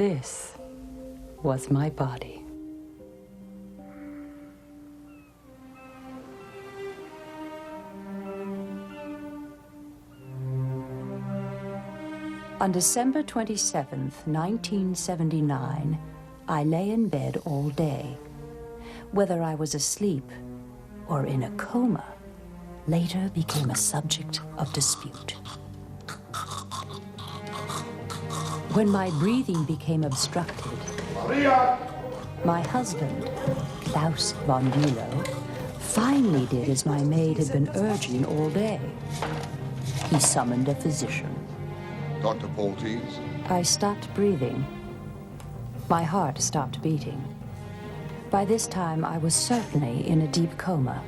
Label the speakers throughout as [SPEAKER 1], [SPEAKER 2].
[SPEAKER 1] This was my body. On December 27th, 1979, I lay in bed all day. Whether I was asleep or in a coma later became a subject of dispute. When my breathing became obstructed, my husband, Claus von Bulow, finally did as my maid had been urging all day. He summoned a physician.
[SPEAKER 2] Dr. Poltees?
[SPEAKER 1] I stopped breathing. My heart stopped beating. By this time, I was certainly in a deep coma,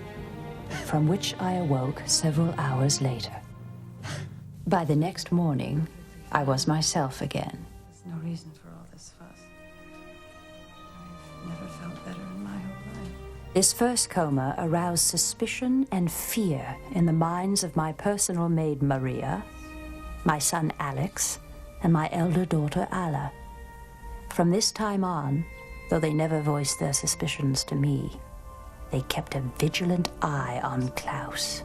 [SPEAKER 1] from which I awoke several hours later. By the next morning, I was myself again.
[SPEAKER 3] There's no reason for all this fuss. I've never felt better in my whole life.
[SPEAKER 1] This first coma aroused suspicion and fear in the minds of my personal maid Maria, my son Alex, and my elder daughter Alla. From this time on, though they never voiced their suspicions to me, they kept a vigilant eye on Claus.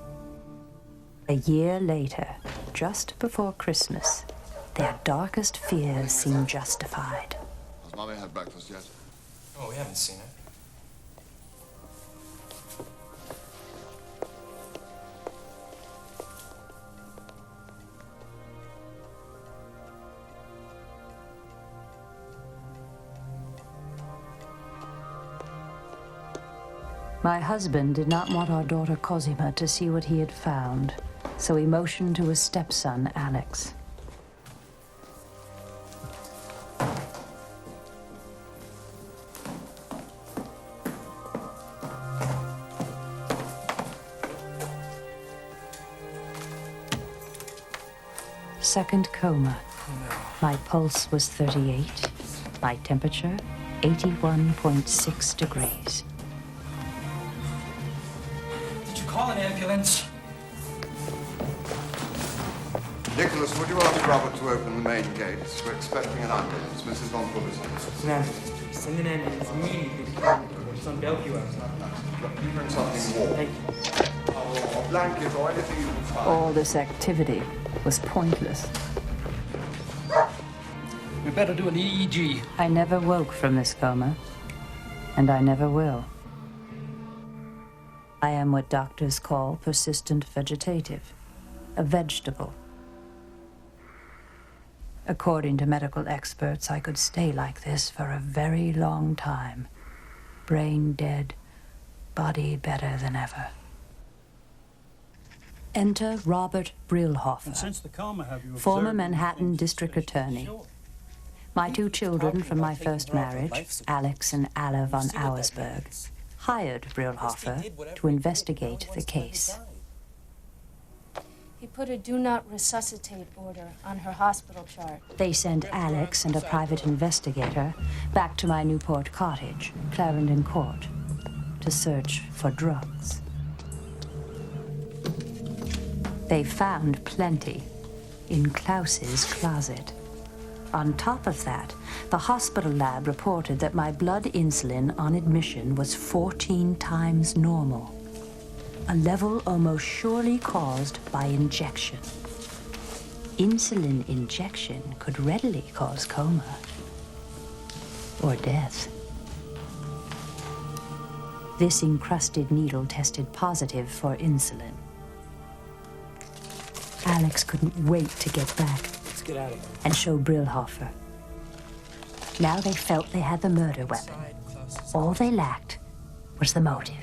[SPEAKER 1] A year later, just before Christmas, their darkest fears seemed justified.
[SPEAKER 2] Has Mommy had breakfast yet?
[SPEAKER 4] Oh, we haven't seen it.
[SPEAKER 1] My husband did not want our daughter Cosima to see what he had found, so he motioned to his stepson, Alex. Second coma. My pulse was 38, my temperature 81.6 degrees.
[SPEAKER 4] Call an ambulance.
[SPEAKER 2] Nicholas, would you ask Robert to open the main gates? We're expecting an ambulance. Mrs. von Bulow.
[SPEAKER 5] An ambulance, please. Send an ambulance immediately to Coventry. It's on Bellevue outside.
[SPEAKER 2] You bring something warm.
[SPEAKER 5] Thank you.
[SPEAKER 2] Oh, a blanket or anything you can find.
[SPEAKER 1] All this activity was pointless.
[SPEAKER 4] We better do an EEG.
[SPEAKER 1] I never woke from this coma, and I never will. I am what doctors call persistent vegetative, a vegetable. According to medical experts, I could stay like this for a very long time. Brain dead, body better than ever. Enter Robert Brillhofer,
[SPEAKER 6] Since the coma, have you
[SPEAKER 1] former
[SPEAKER 6] observed
[SPEAKER 1] Manhattan
[SPEAKER 6] anything
[SPEAKER 1] district
[SPEAKER 6] suspicious?
[SPEAKER 1] attorney.
[SPEAKER 6] Sure.
[SPEAKER 1] My two children from my first marriage, Alex and Alla von Auersberg, hired Brillhofer to investigate the case.
[SPEAKER 7] He put a do not resuscitate order on her hospital chart.
[SPEAKER 1] They sent Alex and a private investigator back to my Newport cottage, Clarendon Court, to search for drugs. They found plenty in Klaus's closet. On top of that, the hospital lab reported that my blood insulin on admission was 14 times normal, a level almost surely caused by injection. Insulin injection could readily cause coma or death. This encrusted needle tested positive for insulin. Alex couldn't wait to get back
[SPEAKER 5] Get out of here.
[SPEAKER 1] and show Brillhofer. Now they felt they had the murder weapon. All they lacked was the motive.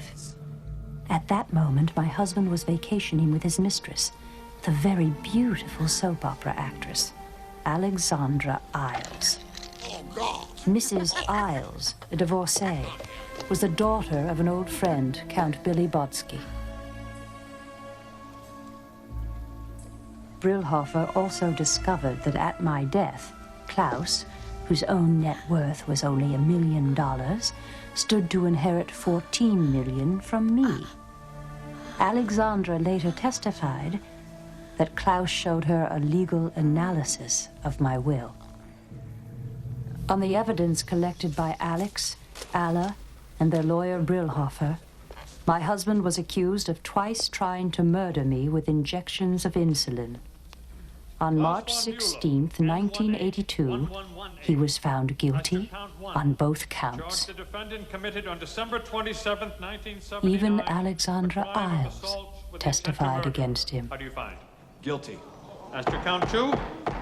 [SPEAKER 1] At that moment, my husband was vacationing with his mistress, the very beautiful soap opera actress, Alexandra Isles.
[SPEAKER 2] Oh, God.
[SPEAKER 1] Mrs. Isles, a divorcee, was the daughter of an old friend, Count Billy Bodsky. Brillhofer also discovered that at my death, Claus, whose own net worth was only $1 million, stood to inherit $14 million from me. Alexandra later testified that Claus showed her a legal analysis of my will. On the evidence collected by Alex, Alla, and their lawyer Brillhofer, my husband was accused of twice trying to murder me with injections of insulin. On March 16th, 1982, he was found guilty on both counts. Even Alexandra Iles testified against him.
[SPEAKER 6] How do you find?
[SPEAKER 2] Guilty.
[SPEAKER 6] As to count 2,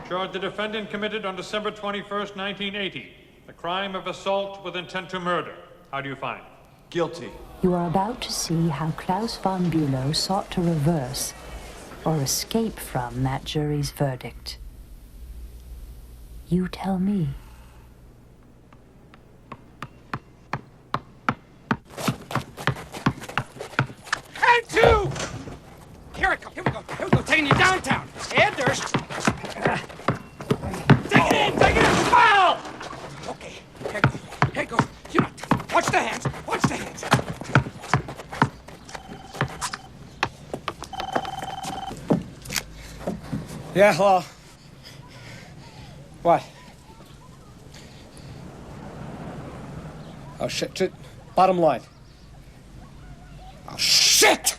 [SPEAKER 6] charge the defendant committed on December 21st, 1980, the crime of assault with intent to murder. How do you find?
[SPEAKER 2] Guilty.
[SPEAKER 1] You are about to see how Claus von Bulow sought to reverse or escape from that jury's verdict. You tell me.
[SPEAKER 8] And 2! Here we go, taking you downtown. And Dersh. Take it in, foul! Okay, here it goes. You know, watch the hands.
[SPEAKER 5] Yeah, hello. What? Oh, shit. Bottom line. Oh, shit!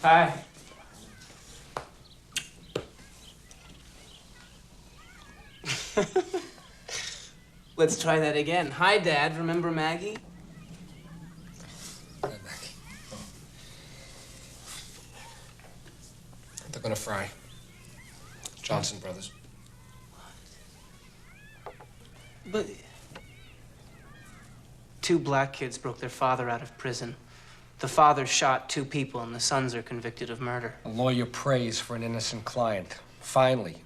[SPEAKER 5] Hi.
[SPEAKER 9] Let's try that again. Hi, Dad. Remember Maggie?
[SPEAKER 4] Maggie. Oh. They're gonna fry. Johnson Brothers.
[SPEAKER 9] But 2 black kids broke their father out of prison. The father shot 2 people, and the sons are convicted of murder.
[SPEAKER 4] A lawyer prays for an innocent client. Finally,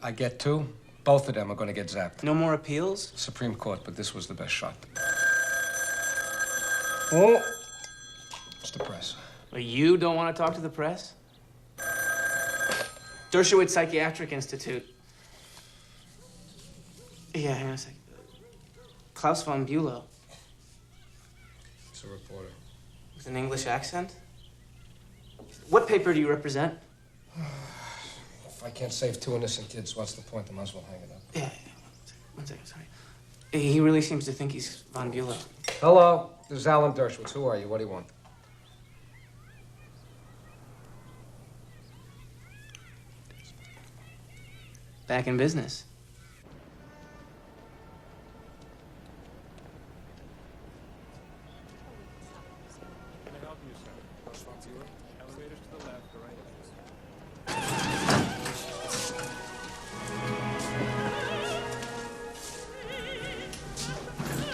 [SPEAKER 4] I get 2. Both of them are gonna get zapped.
[SPEAKER 9] No more appeals?
[SPEAKER 4] Supreme Court, but this was the best shot.
[SPEAKER 5] Oh.
[SPEAKER 4] It's the press.
[SPEAKER 9] Well, you don't want to talk to the press? Dershowitz Psychiatric Institute. Yeah, hang on a sec. Claus von Bulow.
[SPEAKER 4] It's a reporter.
[SPEAKER 9] With an English accent? What paper do you represent?
[SPEAKER 4] If I can't save 2 innocent kids, what's the point? I might as well hang it up.
[SPEAKER 9] Yeah, one second, sorry. He really seems to think he's von Bulow.
[SPEAKER 4] Hello, this is Alan Dershowitz. Who are you? What do you want?
[SPEAKER 9] Back in business.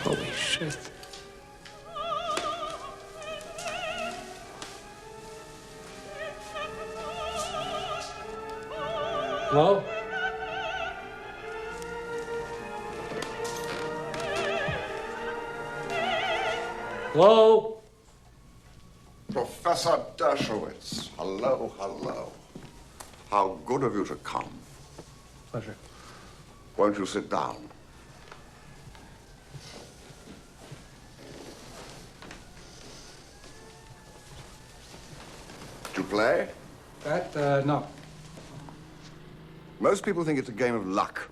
[SPEAKER 9] Holy shit.
[SPEAKER 4] Hello? Hello?
[SPEAKER 2] Professor Dershowitz. Hello. How good of you to come.
[SPEAKER 4] Pleasure.
[SPEAKER 2] Won't you sit down? Did you play?
[SPEAKER 4] That, no.
[SPEAKER 2] Most people think it's a game of luck.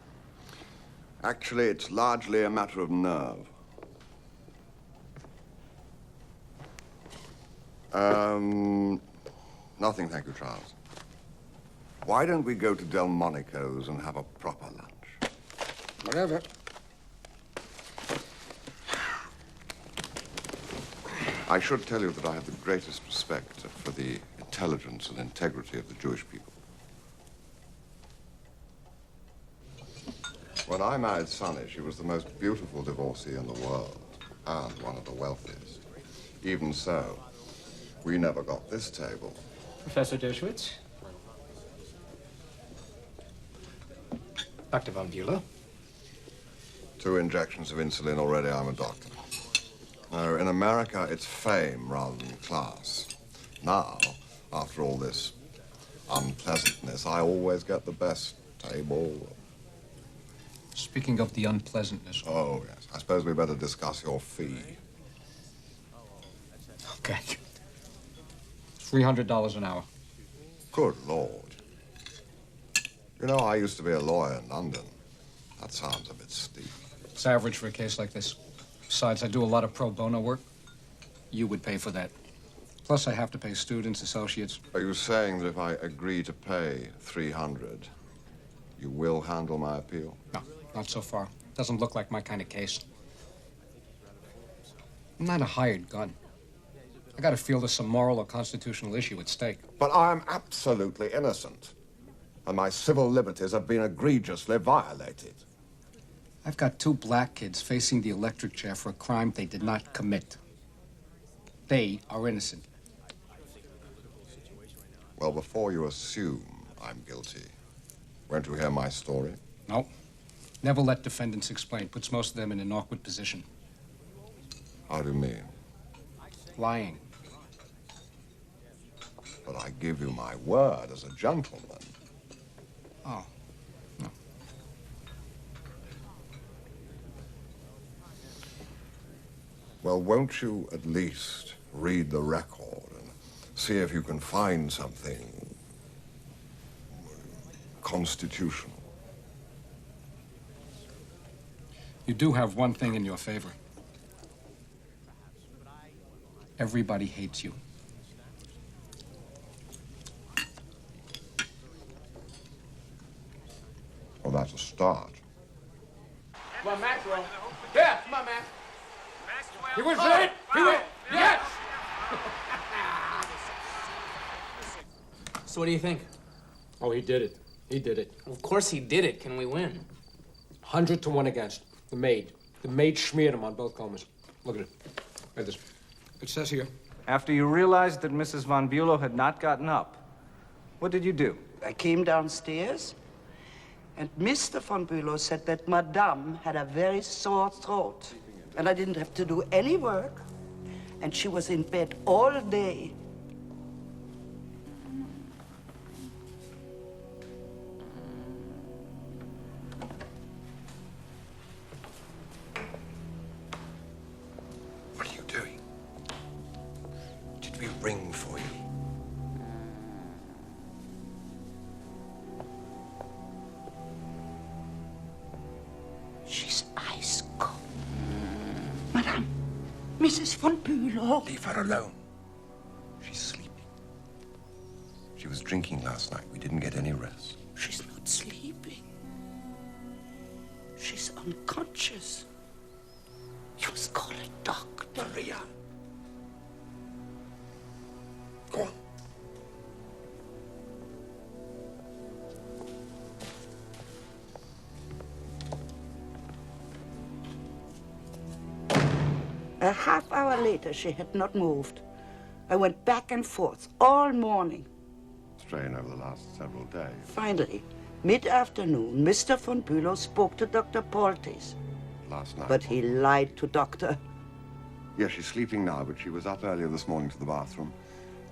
[SPEAKER 2] Actually, it's largely a matter of nerve. Nothing, thank you, Charles. Why don't we go to Delmonico's and have a proper lunch?
[SPEAKER 4] Whatever.
[SPEAKER 2] I should tell you that I have the greatest respect for the intelligence and integrity of the Jewish people. When I married Sunny, she was the most beautiful divorcee in the world, and one of the wealthiest. Even so, we never got this table.
[SPEAKER 5] Professor Dershowitz.
[SPEAKER 4] Dr. von Bulow.
[SPEAKER 2] 2 injections of insulin already, I'm a doctor. Now, in America, it's fame rather than class. Now, after all this unpleasantness, I always get the best table.
[SPEAKER 4] Speaking of the unpleasantness.
[SPEAKER 2] Oh, yes. I suppose we better discuss your fee.
[SPEAKER 4] Okay. $300 an hour.
[SPEAKER 2] Good Lord. You know, I used to be a lawyer in London. That sounds a bit steep.
[SPEAKER 4] It's average for a case like this. Besides, I do a lot of pro bono work. You would pay for that. Plus, I have to pay students, associates.
[SPEAKER 2] Are you saying that if I agree to pay $300, you will handle my appeal?
[SPEAKER 4] No, not so far. Doesn't look like my kind of case. I'm not a hired gun. I gotta feel there's some moral or constitutional issue at stake.
[SPEAKER 2] But I am absolutely innocent, and my civil liberties have been egregiously violated.
[SPEAKER 4] I've got 2 black kids facing the electric chair for a crime they did not commit. They are innocent.
[SPEAKER 2] Well, before you assume I'm guilty, won't you hear my story?
[SPEAKER 4] No. Never let defendants explain. Puts most of them in an awkward position.
[SPEAKER 2] How do you mean?
[SPEAKER 4] Lying.
[SPEAKER 2] But I give you my word as a gentleman.
[SPEAKER 4] Oh. No.
[SPEAKER 2] Well, won't you at least read the record and see if you can find something constitutional?
[SPEAKER 4] You do have one thing in your favor. Everybody hates you.
[SPEAKER 2] Well, that's a start.
[SPEAKER 8] Come on, Maxwell. Yeah, come on, Max. He was it. He went. Yes.
[SPEAKER 9] So what do you think?
[SPEAKER 4] Oh, he did it. He did it.
[SPEAKER 9] Well, of course he did it. Can we win?
[SPEAKER 4] 100 to 1 against. The maid. The maid smeared him on both comas. Look at it. Read this. It says here.
[SPEAKER 5] After you realized that Mrs. von Bulow had not gotten up, what did you do?
[SPEAKER 10] I came downstairs, and Mr. von Bulow said that Madame had a very sore throat, and I didn't have to do any work, and she was in bed all day.
[SPEAKER 2] What are you doing? Did we ring for you?
[SPEAKER 10] She's ice cold. Madame, Mrs. von Bulow.
[SPEAKER 2] Leave her alone. She's sleeping. She was drinking last night. We didn't get any rest.
[SPEAKER 10] She's not sleeping. She's unconscious. You must call a doctor.
[SPEAKER 2] Maria. Go on.
[SPEAKER 10] A half hour later, she had not moved. I went back and forth all morning.
[SPEAKER 2] Strain over the last several days.
[SPEAKER 10] Finally, mid-afternoon, Mr. von Bulow spoke to Dr. Poltes.
[SPEAKER 2] Last night.
[SPEAKER 10] But he lied to Doctor.
[SPEAKER 2] Yes, she's sleeping now, but she was up earlier this morning to the bathroom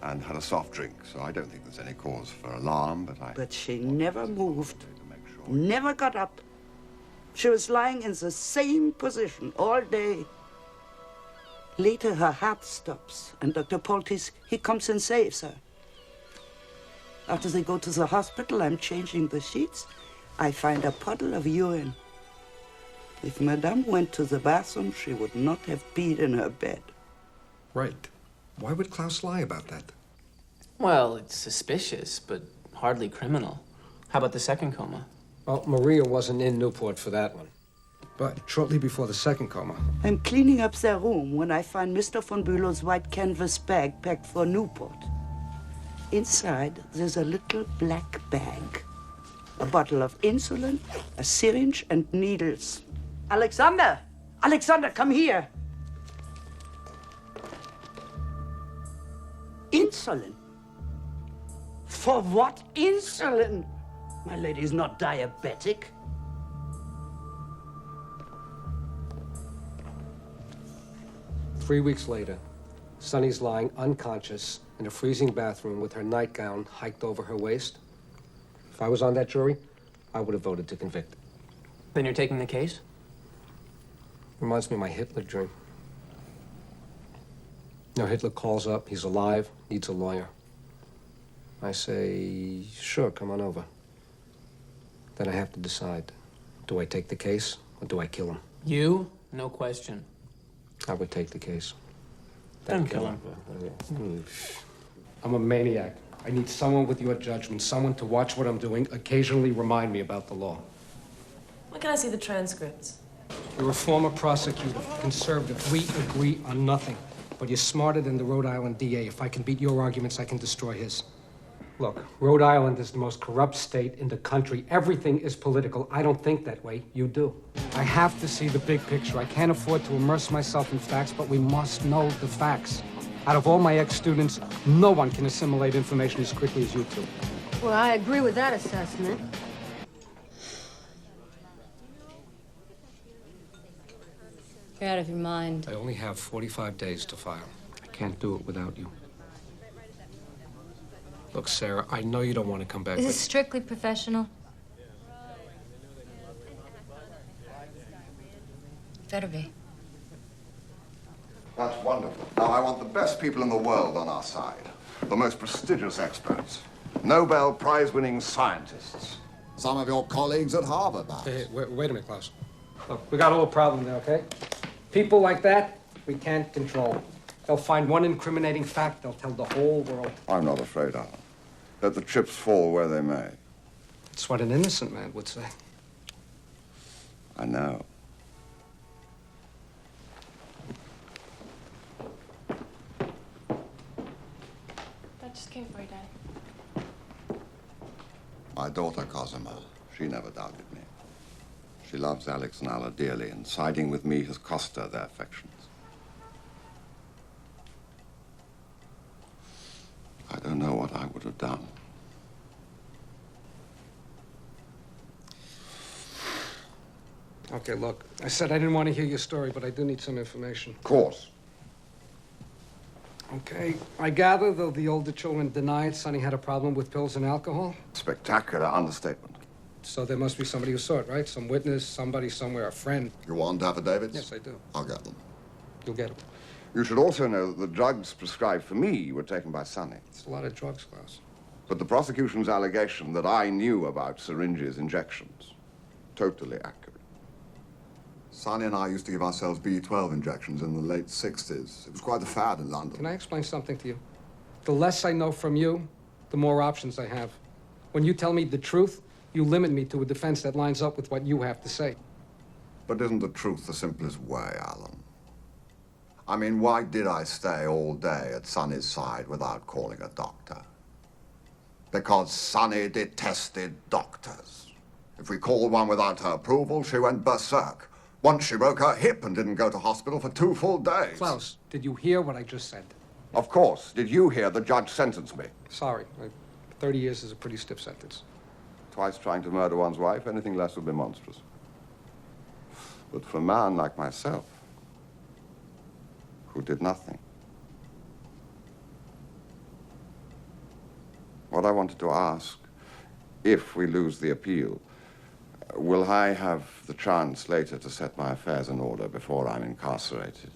[SPEAKER 2] and had a soft drink, so I don't think there's any cause for alarm,
[SPEAKER 10] But she never moved, never got up. She was lying in the same position all day. Later, her heart stops, and Dr. Poltes, he comes and saves her. After they go to the hospital, I'm changing the sheets. I find a puddle of urine. If Madame went to the bathroom, she would not have peed in her bed.
[SPEAKER 2] Right. Why would Claus lie about that?
[SPEAKER 9] Well, it's suspicious, but hardly criminal. How about the second coma?
[SPEAKER 4] Well, Maria wasn't in Newport for that one. But shortly before the second coma.
[SPEAKER 10] I'm cleaning up their room when I find Mr. von Bülow's white canvas bag packed for Newport. Inside, there's a little black bag. A bottle of insulin, a syringe, and needles. Alexander! Alexander, come here! Insulin? For what insulin? My lady's not diabetic.
[SPEAKER 4] Three weeks later, Sunny's lying unconscious in a freezing bathroom with her nightgown hiked over her waist. If I was on that jury, I would have voted to convict.
[SPEAKER 9] Then you're taking the case?
[SPEAKER 4] Reminds me of my Hitler dream. You know, Hitler calls up, he's alive, needs a lawyer. I say, sure, come on over. Then I have to decide, do I take the case or do I kill him?
[SPEAKER 9] You? No question.
[SPEAKER 4] I would take the case.
[SPEAKER 9] Then kill him.
[SPEAKER 4] I'm a maniac. I need someone with your judgment, someone to watch what I'm doing, occasionally remind me about the law.
[SPEAKER 11] When can I see the transcripts?
[SPEAKER 4] You're a former prosecutor, conservative. We agree on nothing. But you're smarter than the Rhode Island DA. If I can beat your arguments, I can destroy his. Look, Rhode Island is the most corrupt state in the country. Everything is political. I don't think that way. You do. I have to see the big picture. I can't afford to immerse myself in facts, but we must know the facts. Out of all my ex-students, no one can assimilate information as quickly as you two.
[SPEAKER 12] Well, I agree with that assessment.
[SPEAKER 13] You're out of your mind.
[SPEAKER 4] I only have 45 days to file. I can't do it without you. Look, Sarah, I know you don't want to come back.
[SPEAKER 13] Is this strictly professional? Better be.
[SPEAKER 2] That's wonderful. Now, I want the best people in the world on our side. The most prestigious experts. Nobel Prize-winning scientists.
[SPEAKER 14] Some of your colleagues at Harvard, perhaps.
[SPEAKER 4] Hey, wait a minute, Claus. Look, we got a little problem there, okay? People like that, we can't control. They'll find one incriminating fact, they'll tell the whole world.
[SPEAKER 2] I'm not afraid, Alan. Let the chips fall where they may.
[SPEAKER 4] It's what an innocent man would say.
[SPEAKER 2] I know.
[SPEAKER 11] That just came for you, Daddy.
[SPEAKER 2] My daughter, Cosima, she never doubted me. She loves Alex and Alla dearly, and siding with me has cost her their affections. I don't know what I would have done.
[SPEAKER 4] Okay, look, I said I didn't want to hear your story, but I do need some information.
[SPEAKER 2] Of course.
[SPEAKER 4] Okay, I gather, though the older children denied Sonny had a problem with pills and alcohol?
[SPEAKER 2] Spectacular understatement.
[SPEAKER 4] So there must be somebody who saw it, right? Some witness, somebody somewhere, a friend.
[SPEAKER 2] You want affidavits?
[SPEAKER 4] Yes, I do.
[SPEAKER 2] I'll get them.
[SPEAKER 4] You'll get them.
[SPEAKER 2] You should also know that the drugs prescribed for me were taken by Sonny.
[SPEAKER 4] It's a lot of drugs, Claus.
[SPEAKER 2] But the prosecution's allegation that I knew about syringes, injections, totally accurate. Sonny and I used to give ourselves B12 injections in the late 60s. It was quite the fad in London.
[SPEAKER 4] Can I explain something to you? The less I know from you, the more options I have. When you tell me the truth, you limit me to a defense that lines up with what you have to say.
[SPEAKER 2] But isn't the truth the simplest way, Alan? I mean, why did I stay all day at Sonny's side without calling a doctor? Because Sonny detested doctors. If we called one without her approval, she went berserk. Once she broke her hip and didn't go to hospital for 2 full days.
[SPEAKER 4] Claus, did you hear what I just said?
[SPEAKER 2] Of course. Did you hear the judge sentence me?
[SPEAKER 4] Sorry. 30 years is a pretty stiff sentence.
[SPEAKER 2] Twice trying to murder one's wife, anything less would be monstrous. But for a man like myself, who did nothing, what I wanted to ask, if we lose the appeal, will I have the chance later to set my affairs in order before I'm incarcerated?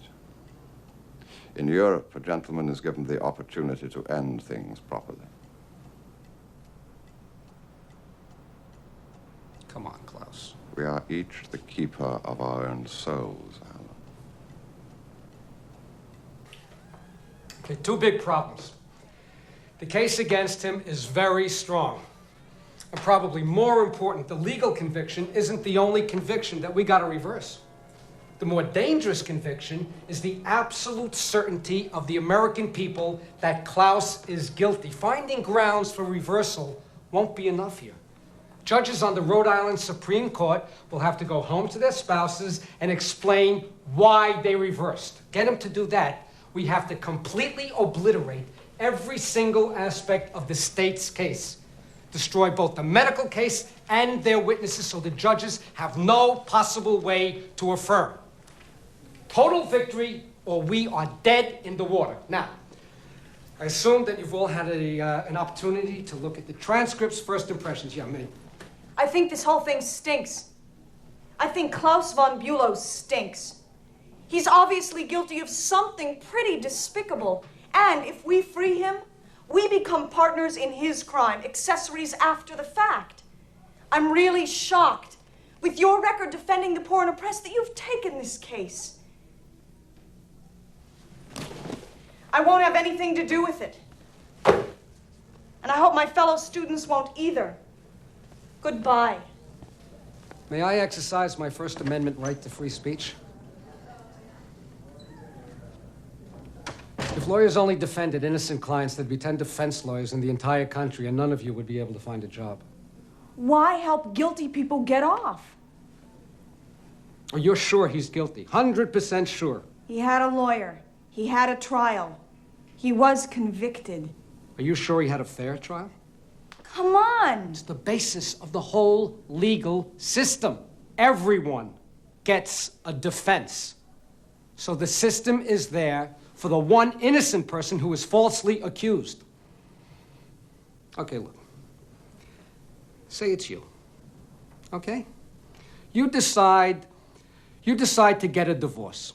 [SPEAKER 2] In Europe, a gentleman is given the opportunity to end things properly.
[SPEAKER 4] Come on, Claus.
[SPEAKER 2] We are each the keeper of our own souls, Alan.
[SPEAKER 4] Okay, 2 big problems. The case against him is very strong. And probably more important, the legal conviction isn't the only conviction that we gotta reverse. The more dangerous conviction is the absolute certainty of the American people that Claus is guilty. Finding grounds for reversal won't be enough here. Judges on the Rhode Island Supreme Court will have to go home to their spouses and explain why they reversed. Get them to do that, we have to completely obliterate every single aspect of the state's case. Destroy both the medical case and their witnesses so the judges have no possible way to affirm. Total victory or we are dead in the water. Now, I assume that you've all had an opportunity to look at the transcripts, first impressions. Yeah, me.
[SPEAKER 15] I think this whole thing stinks. I think Claus von Bulow stinks. He's obviously guilty of something pretty despicable. And if we free him, we become partners in his crime, accessories after the fact. I'm really shocked, with your record defending the poor and oppressed, that you've taken this case. I won't have anything to do with it. And I hope my fellow students won't either. Goodbye.
[SPEAKER 4] May I exercise my First Amendment right to free speech? If lawyers only defended innocent clients, there'd be 10 defense lawyers in the entire country, and none of you would be able to find a job.
[SPEAKER 15] Why help guilty people get off?
[SPEAKER 4] Oh, you're sure he's guilty? 100% sure.
[SPEAKER 15] He had a lawyer. He had a trial. He was convicted.
[SPEAKER 4] Are you sure he had a fair trial?
[SPEAKER 15] Come on!
[SPEAKER 4] It's the basis of the whole legal system. Everyone gets a defense. So the system is there for the one innocent person who is falsely accused. Okay, look. Say it's you. Okay? You decide to get a divorce.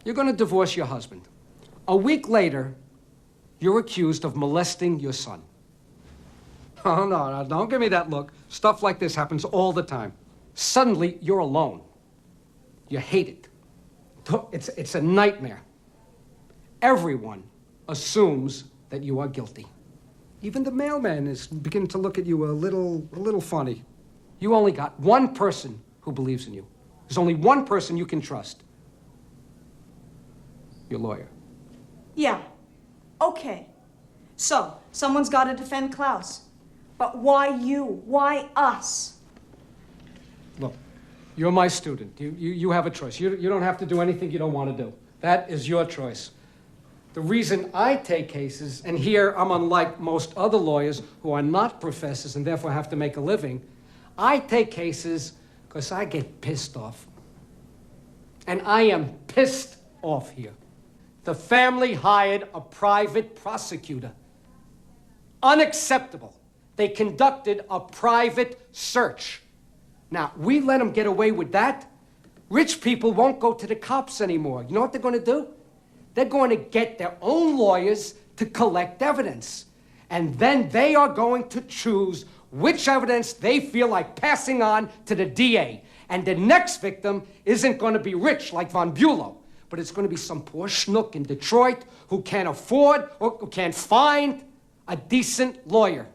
[SPEAKER 4] You're going to divorce your husband. A week later, you're accused of molesting your son. Oh, no, don't give me that look. Stuff like this happens all the time. Suddenly, you're alone. You hate it. It's a nightmare. Everyone assumes that you are guilty. Even the mailman is beginning to look at you a little funny. You only got one person who believes in you. There's only one person you can trust. Your lawyer.
[SPEAKER 15] Yeah. Okay. So, someone's got to defend Claus. But why you? Why us?
[SPEAKER 4] Look, you're my student. You have a choice. You don't have to do anything you don't want to do. That is your choice. The reason I take cases, and here I'm unlike most other lawyers who are not professors and therefore have to make a living, I take cases because I get pissed off. And I am pissed off here. The family hired a private prosecutor. Unacceptable. They conducted a private search. Now, we let them get away with that. Rich people won't go to the cops anymore. You know what they're going to do? They're going to get their own lawyers to collect evidence. And then they are going to choose which evidence they feel like passing on to the DA. And the next victim isn't going to be rich like von Bulow, but it's going to be some poor schnook in Detroit who can't afford or who can't find a decent lawyer.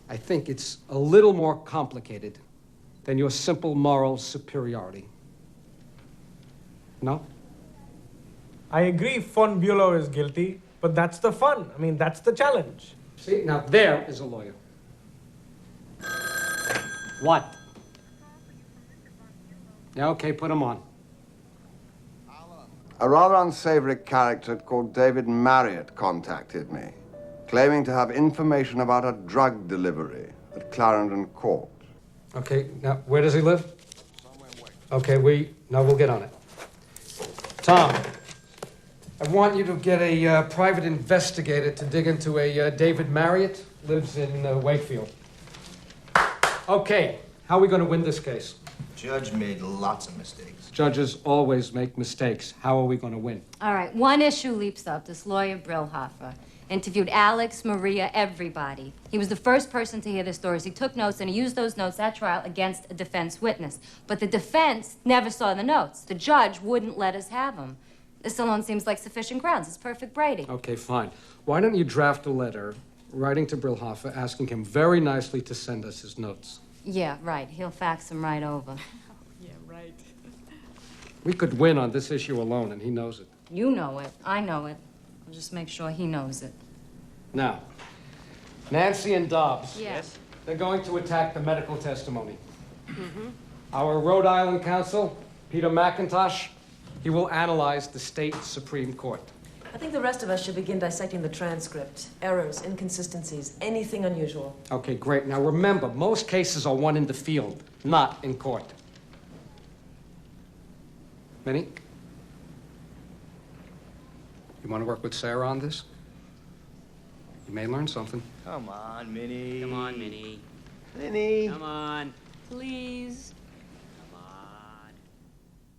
[SPEAKER 4] I think it's a little more complicated than your simple moral superiority. No?
[SPEAKER 16] I agree von Bulow is guilty, but that's the fun. I mean, that's the challenge.
[SPEAKER 4] See, now there is a lawyer. What? Yeah, okay, put him on.
[SPEAKER 2] A rather unsavory character called David Marriott contacted me, claiming to have information about a drug delivery at Clarendon Court.
[SPEAKER 4] Okay, now, where does he live? Okay, we'll get on it. Tom, I want you to get a private investigator to dig into a David Marriott, lives in Wakefield. Okay, how are we going to win this case?
[SPEAKER 17] Judge made lots of mistakes.
[SPEAKER 4] Judges always make mistakes. How are we going to win?
[SPEAKER 13] All right, one issue leaps up. This lawyer, Brillhofer, interviewed Alex, Maria, everybody. He was the first person to hear the stories. He took notes, and he used those notes at trial against a defense witness. But the defense never saw the notes. The judge wouldn't let us have them. This alone seems like sufficient grounds. It's perfect Brady.
[SPEAKER 4] Okay, fine. Why don't you draft a letter writing to Brillhofer, asking him very nicely to send us his notes?
[SPEAKER 13] Yeah, right. He'll fax them right over.
[SPEAKER 3] Yeah, right.
[SPEAKER 4] We could win on this issue alone, and he knows it.
[SPEAKER 13] You know it. I know it. I'll just make sure he knows it.
[SPEAKER 4] Now, Nancy and Dobbs.
[SPEAKER 13] Yes.
[SPEAKER 4] They're going to attack the medical testimony.
[SPEAKER 12] Mm-hmm.
[SPEAKER 4] Our Rhode Island counsel, Peter McIntosh, he will analyze the state Supreme Court.
[SPEAKER 18] I think the rest of us should begin dissecting the transcript. Errors, inconsistencies, anything unusual.
[SPEAKER 4] Okay, great. Now remember, most cases are won in the field, not in court. Minnie? You want to work with Sarah on this? You may learn something.
[SPEAKER 17] Come on, Minnie.
[SPEAKER 9] Come on, Minnie.
[SPEAKER 17] Minnie.
[SPEAKER 9] Come on.
[SPEAKER 13] Please.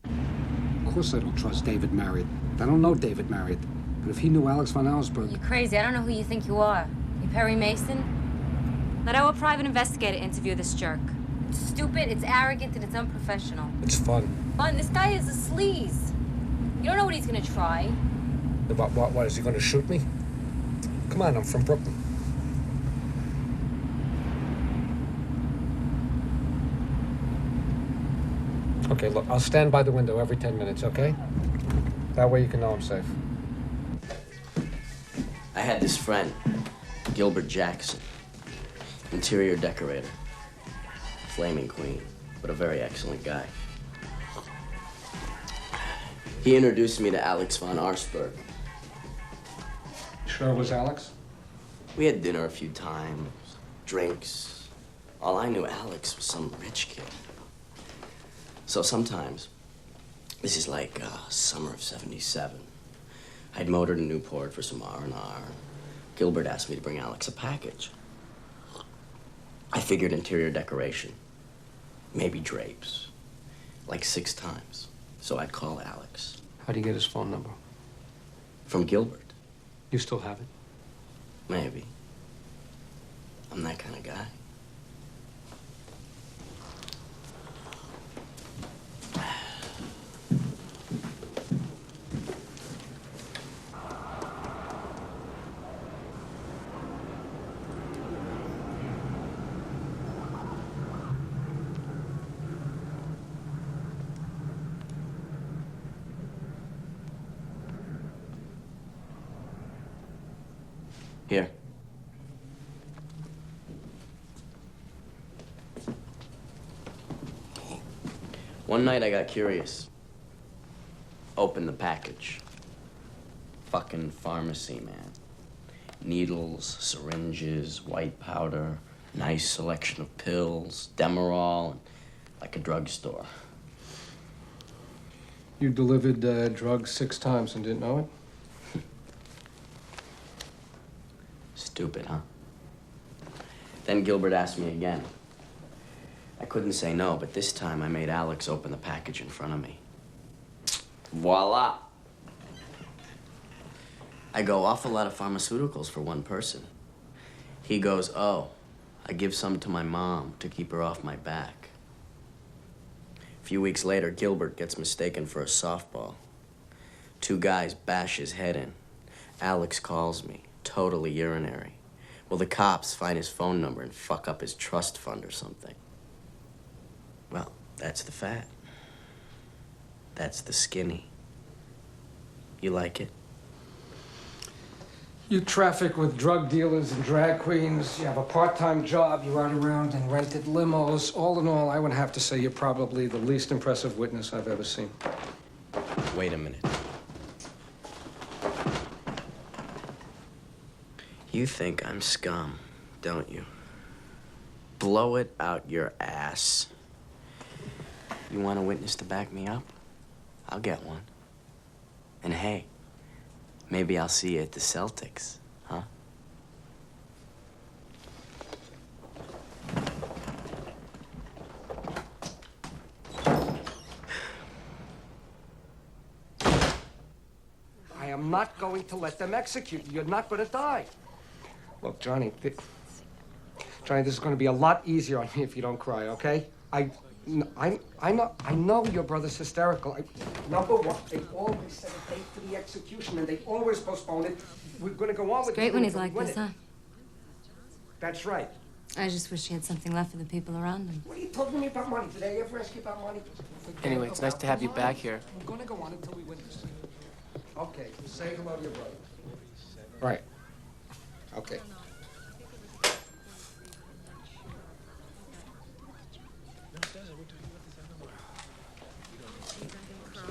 [SPEAKER 19] Of course I don't trust David married. I don't know David married. But if he knew Alex von Auersberg...
[SPEAKER 13] You're crazy. I don't know who you think you are. You Perry Mason? Let our private investigator interview this jerk. It's stupid, it's arrogant, and it's unprofessional.
[SPEAKER 19] It's fun.
[SPEAKER 13] Fun? This guy is a sleaze. You don't know what he's gonna try.
[SPEAKER 19] What, is he gonna shoot me? Come on, I'm from Brooklyn. Okay, look, I'll stand by the window every 10 minutes, okay? That way you can know I'm safe.
[SPEAKER 20] I had this friend, Gilbert Jackson, interior decorator, flaming queen, but a very excellent guy. He introduced me to Alex von Auersberg.
[SPEAKER 4] Sure it was Alex?
[SPEAKER 20] We had dinner a few times, drinks. All I knew Alex was some rich kid. So sometimes, this is like summer of '77. I'd motored to Newport for some R&R. Gilbert asked me to bring Alex a package. I figured interior decoration, maybe drapes, like 6 times. So I'd call Alex.
[SPEAKER 4] How do you get his phone number?
[SPEAKER 20] From Gilbert.
[SPEAKER 4] You still have it?
[SPEAKER 20] Maybe. I'm that kind of guy. Here. One night I got curious. Opened the package. Fucking pharmacy, man. Needles, syringes, white powder, nice selection of pills, Demerol, and like a drugstore.
[SPEAKER 4] You delivered drugs 6 times and didn't know it?
[SPEAKER 20] Stupid, huh? Then Gilbert asked me again. I couldn't say no, but this time I made Alex open the package in front of me. Voila! I go, awful lot of pharmaceuticals for one person. He goes, oh, I give some to my mom to keep her off my back. A few weeks later, Gilbert gets mistaken for a softball. 2 guys bash his head in. Alex calls me. Totally urinary. Well, the cops find his phone number and fuck up his trust fund or something. Well, that's the fat. That's the skinny. You like it?
[SPEAKER 4] You traffic with drug dealers and drag queens. You have a part-time job. You ride around in rented limos. All in all, I would have to say you're probably the least impressive witness I've ever seen.
[SPEAKER 20] Wait a minute. You think I'm scum, don't you? Blow it out your ass. You want a witness to back me up? I'll get one. And hey, maybe I'll see you at the Celtics, huh?
[SPEAKER 4] I am not going to let them execute you. You're not going to die. Look, Johnny, this is going to be a lot easier on me if you don't cry, okay? I know your brother's hysterical. Number one, they always set a date for the execution, and they always postpone it. We're going to go on with it.
[SPEAKER 13] It's great when he's like this, huh?
[SPEAKER 4] That's right.
[SPEAKER 13] I just wish he had something left for the people around him.
[SPEAKER 4] What are you talking to me about money? Did I ever ask you about money?
[SPEAKER 9] Anyway, it's nice to have you back here.
[SPEAKER 4] We're going to go on until we win this. Okay, say hello to your brother. Right. Okay.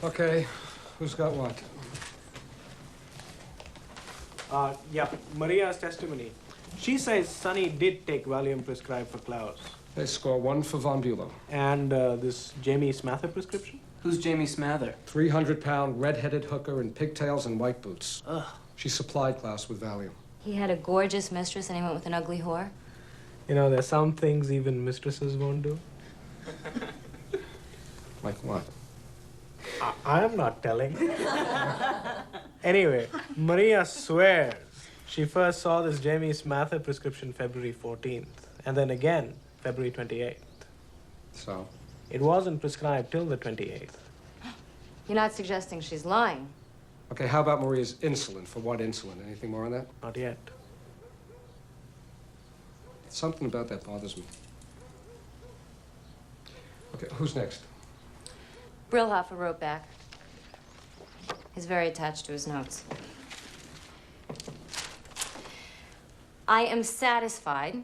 [SPEAKER 4] Okay, who's got what?
[SPEAKER 16] Yeah, Maria's testimony. She says Sunny did take Valium prescribed for Claus.
[SPEAKER 4] They score 1 for von Bulow.
[SPEAKER 16] And this Jamie Smather prescription?
[SPEAKER 9] Who's Jamie Smather?
[SPEAKER 4] 300-pound red-headed hooker in pigtails and white boots.
[SPEAKER 9] Ugh.
[SPEAKER 4] She supplied Claus with Valium.
[SPEAKER 13] He had a gorgeous mistress and he went with an ugly whore.
[SPEAKER 16] You know, there's some things even mistresses won't do.
[SPEAKER 4] Like what?
[SPEAKER 16] I'm not telling. Anyway, Maria swears she first saw this Jamie Smather prescription February 14th, and then again February 28th.
[SPEAKER 4] So?
[SPEAKER 16] It wasn't prescribed till the 28th.
[SPEAKER 13] You're not suggesting she's lying?
[SPEAKER 4] Okay, how about Maria's insulin? For what insulin? Anything more on that?
[SPEAKER 16] Not yet.
[SPEAKER 4] Something about that bothers me. Okay, who's next?
[SPEAKER 13] Brillhofer wrote back. He's very attached to his notes. I am satisfied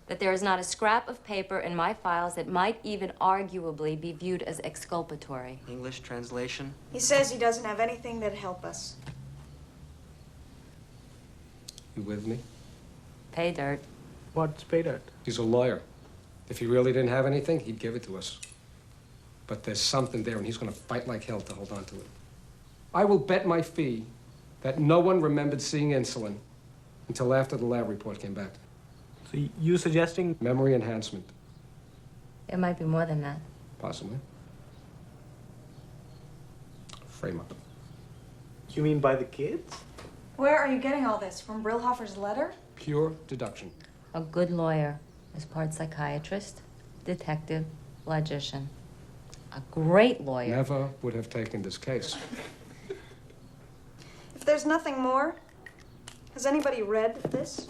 [SPEAKER 13] that there is not a scrap of paper in my files that might even arguably be viewed as exculpatory.
[SPEAKER 9] English translation?
[SPEAKER 15] He says he doesn't have anything that'd help us.
[SPEAKER 4] You with me?
[SPEAKER 13] Pay dirt.
[SPEAKER 16] What's pay dirt?
[SPEAKER 4] He's a lawyer. If he really didn't have anything, he'd give it to us. But there's something there, and he's going to fight like hell to hold on to it. I will bet my fee that no one remembered seeing insulin until after the lab report came back.
[SPEAKER 16] So you suggesting?
[SPEAKER 4] Memory enhancement.
[SPEAKER 13] It might be more than that.
[SPEAKER 4] Possibly. Frame up.
[SPEAKER 16] You mean by the kids?
[SPEAKER 15] Where are you getting all this? From Brillhofer's letter?
[SPEAKER 4] Pure deduction.
[SPEAKER 13] A good lawyer is part psychiatrist, detective, logician. A great lawyer.
[SPEAKER 4] Never would have taken this case.
[SPEAKER 15] If there's nothing more, has anybody read this?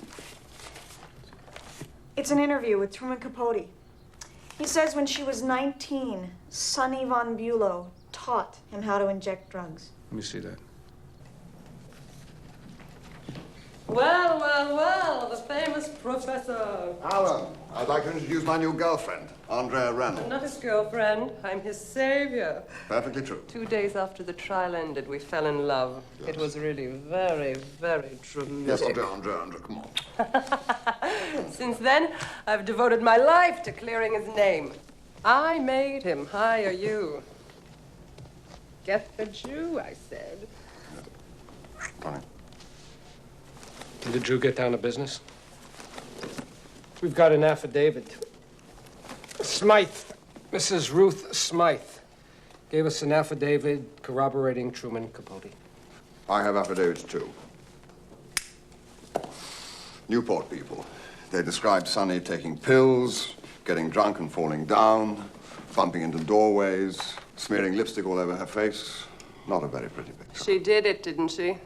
[SPEAKER 15] It's an interview with Truman Capote. He says when she was 19, Sunny von Bulow taught him how to inject drugs.
[SPEAKER 4] Let me see that.
[SPEAKER 21] Well, well, well, the famous Professor.
[SPEAKER 2] Alan, I'd like to introduce my new girlfriend, Andrea Reynolds.
[SPEAKER 21] I'm not his girlfriend. I'm his savior.
[SPEAKER 2] Perfectly true.
[SPEAKER 21] 2 days after the trial ended, we fell in love. Yes. It was really very, very dramatic.
[SPEAKER 2] Yes, Andrea, come on.
[SPEAKER 21] Since then, I've devoted my life to clearing his name. I made him hire you. Get the Jew, I said.
[SPEAKER 2] Fine.
[SPEAKER 4] Did the Jew get down to business? We've got an affidavit. Smythe, Mrs. Ruth Smythe, gave us an affidavit corroborating Truman Capote.
[SPEAKER 2] I have affidavits, too. Newport people. They described Sunny taking pills, getting drunk and falling down, bumping into doorways, smearing lipstick all over her face. Not a very pretty picture.
[SPEAKER 21] She did it, didn't she?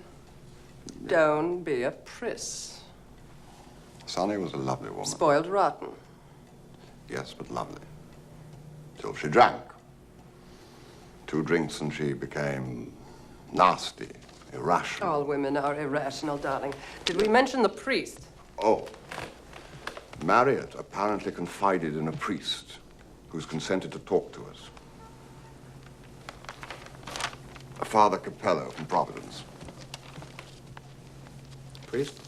[SPEAKER 21] Don't be a priss.
[SPEAKER 2] Sunny was a lovely woman.
[SPEAKER 21] Spoiled rotten.
[SPEAKER 2] Yes, but lovely. Till she drank. 2 drinks and she became nasty, irrational.
[SPEAKER 21] All women are irrational, darling. Did we mention the priest?
[SPEAKER 2] Oh. Marriott apparently confided in a priest who's consented to talk to us. Father Capello from Providence.
[SPEAKER 4] Priest?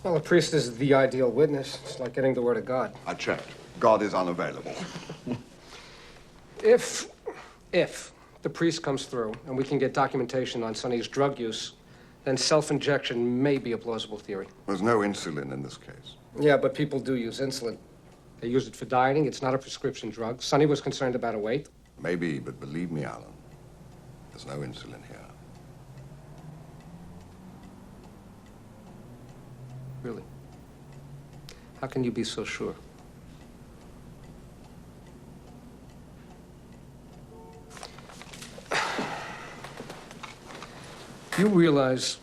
[SPEAKER 4] Well, a priest is the ideal witness. It's like getting the word of God.
[SPEAKER 2] I checked. God is unavailable.
[SPEAKER 4] If the priest comes through and we can get documentation on Sunny's drug use, then self-injection may be a plausible theory.
[SPEAKER 2] There's no insulin in this case.
[SPEAKER 4] Yeah, but people do use insulin. They use it for dieting. It's not a prescription drug. Sunny was concerned about her weight.
[SPEAKER 2] Maybe, but believe me, Alan, there's no insulin here.
[SPEAKER 4] Really? How can you be so sure? You realize,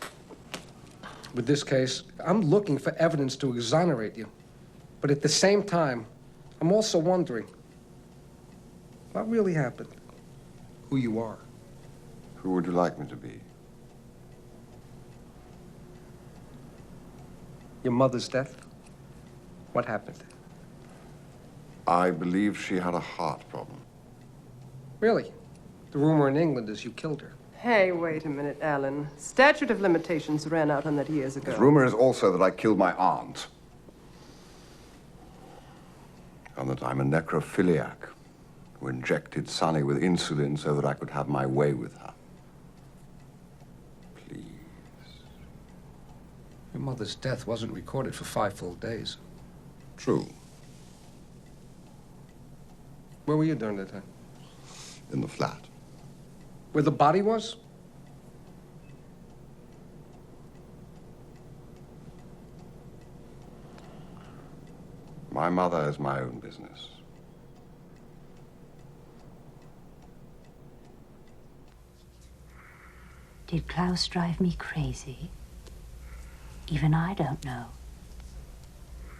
[SPEAKER 4] with this case, I'm looking for evidence to exonerate you. But at the same time, I'm also wondering, what really happened? Who you are.
[SPEAKER 2] Who would you like me to be?
[SPEAKER 4] Your mother's death? What happened?
[SPEAKER 2] I believe she had a heart problem.
[SPEAKER 4] Really? The rumor in England is you killed her.
[SPEAKER 21] Hey, wait a minute, Alan. Statute of limitations ran out on that years ago.
[SPEAKER 2] The rumor is also that I killed my aunt. And that I'm a necrophiliac who injected Sunny with insulin so that I could have my way with her. Please.
[SPEAKER 19] Your mother's death wasn't recorded for 5 full days.
[SPEAKER 2] True.
[SPEAKER 7] Where were you during that time?
[SPEAKER 2] In the flat.
[SPEAKER 19] Where the body was?
[SPEAKER 2] My mother is my own business.
[SPEAKER 1] Did Claus drive me crazy? Even I don't know.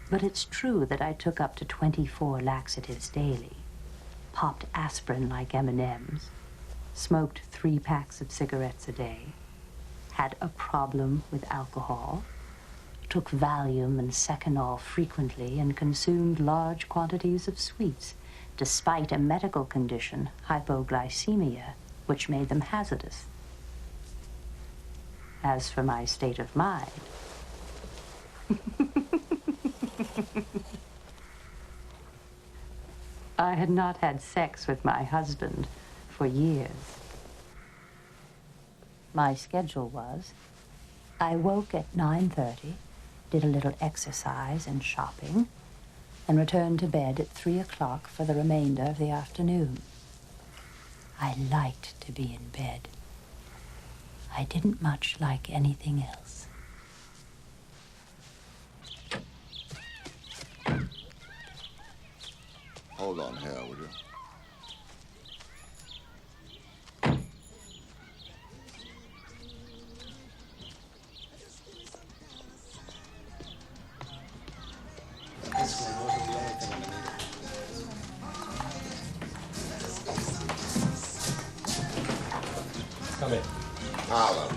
[SPEAKER 1] But it's true that I took up to 24 laxatives daily, popped aspirin like M&Ms, smoked 3 packs of cigarettes a day, had a problem with alcohol, took Valium and Seconal frequently, and consumed large quantities of sweets, despite a medical condition, hypoglycemia, which made them hazardous. As for my state of mind, I had not had sex with my husband for years. My schedule was, I woke at 9:30, did a little exercise and shopping, and returned to bed at 3 o'clock for the remainder of the afternoon. I liked to be in bed. I didn't much like anything else.
[SPEAKER 2] Hold on here, would you?
[SPEAKER 19] This one wasn't the only thing I needed.
[SPEAKER 4] Come in.
[SPEAKER 2] Alan.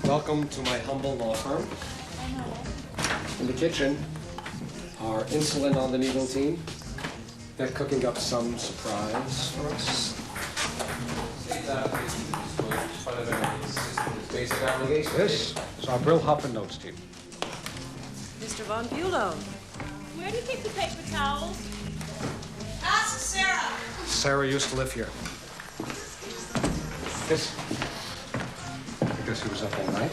[SPEAKER 4] Welcome to my humble law firm. In the kitchen, our insulin on the needle team. They're cooking up some surprise for us. This is our Brillhopper notes team.
[SPEAKER 18] Mr. von Bulow.
[SPEAKER 11] Where do you keep the paper towels?
[SPEAKER 15] Ask Sarah.
[SPEAKER 4] Sarah used to live here. Yes. I guess he was up all night.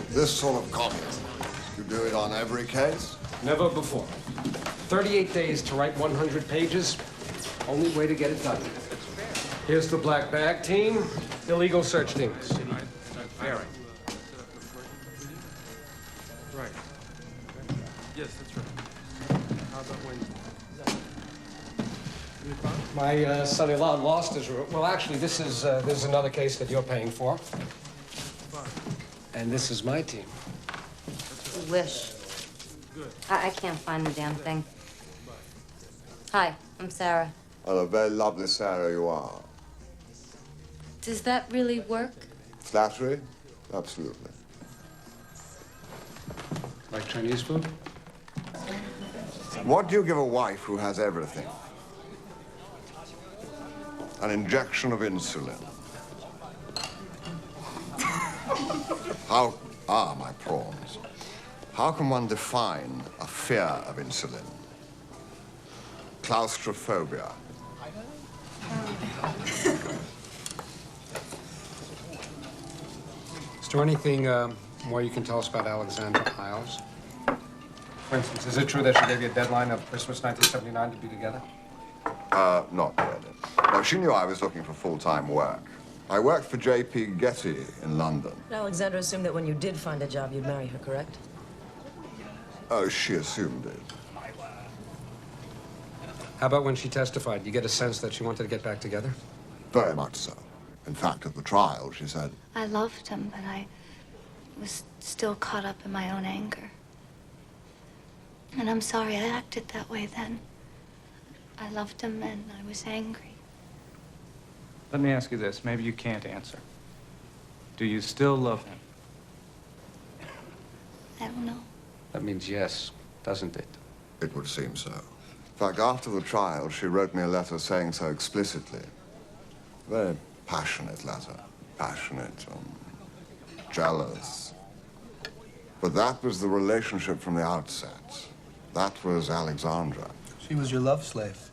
[SPEAKER 2] This sort of copy, you do it on every case?
[SPEAKER 4] Never before. 38 days to write 100 pages. Only way to get it done. Here's the black bag team, illegal search team.
[SPEAKER 6] Right. Yes, that's right. How about Wednesday?
[SPEAKER 4] My son-in-law lost his room. Well, actually, this is another case that you're paying for. And this is my team.
[SPEAKER 13] Wish. I can't find the damn thing. Hi, I'm Sarah.
[SPEAKER 2] Well, a very lovely Sarah you are.
[SPEAKER 13] Does that really work?
[SPEAKER 2] Flattery? Absolutely.
[SPEAKER 19] Like Chinese food?
[SPEAKER 2] What do you give a wife who has everything? An injection of insulin. How are my prawns? How can one define a fear of insulin? Claustrophobia.
[SPEAKER 19] Is there anything more you can tell us about Alexandra Isles?
[SPEAKER 4] For instance, is it true that she gave you a deadline of Christmas 1979 to be together?
[SPEAKER 2] Not really. No, she knew I was looking for full-time work. I worked for J.P. Getty in London.
[SPEAKER 18] Alexandra assumed that when you did find a job, you'd marry her, correct?
[SPEAKER 2] Oh, she assumed it.
[SPEAKER 19] How about when she testified? You get a sense that she wanted to get back together?
[SPEAKER 2] Very much so. In fact, at the trial, she said,
[SPEAKER 22] I loved him, but I was still caught up in my own anger. And I'm sorry I acted that way then. I loved him and I was angry.
[SPEAKER 23] Let me ask you this. Maybe you can't answer. Do you still love him?
[SPEAKER 22] I don't know.
[SPEAKER 19] That means yes, doesn't it?
[SPEAKER 2] It would seem so. In fact, after the trial, she wrote me a letter saying so explicitly. Very passionate letter. Passionate, jealous. But that was the relationship from the outset. That was Alexandra.
[SPEAKER 17] She was your love slave.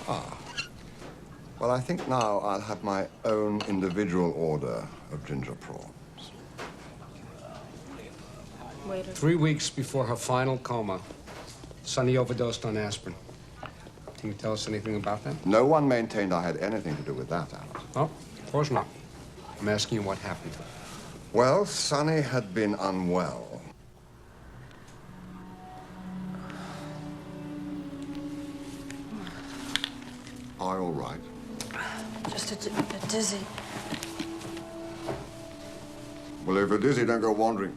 [SPEAKER 2] Ah. Well, I think now I'll have my own individual order of ginger prawns.
[SPEAKER 3] Waiter.
[SPEAKER 4] 3 weeks before her final coma, Sunny overdosed on aspirin. Can you tell us anything about that?
[SPEAKER 2] No one maintained I had anything to do with that, Alan.
[SPEAKER 4] Oh, of course not. I'm asking you what happened to her.
[SPEAKER 2] Well, Sunny had been unwell. Are you all right?
[SPEAKER 3] Just a bit dizzy.
[SPEAKER 2] Well, if you're dizzy, don't go wandering.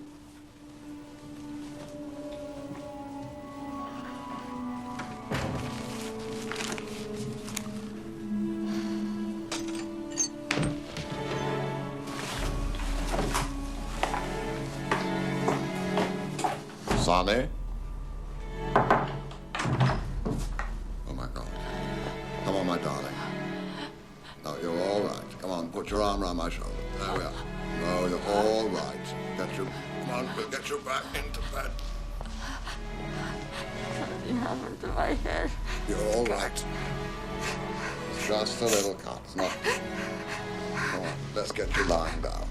[SPEAKER 2] Sunny? Oh, my God. Come on, my darling. No, you're all right. Come on, put your arm around my shoulder. There we are. No, you're all right. Come on, we'll get you back into bed.
[SPEAKER 3] Something happened to my head.
[SPEAKER 2] You're all right. It's just a little cut. It's not... Come on, let's get you lying down.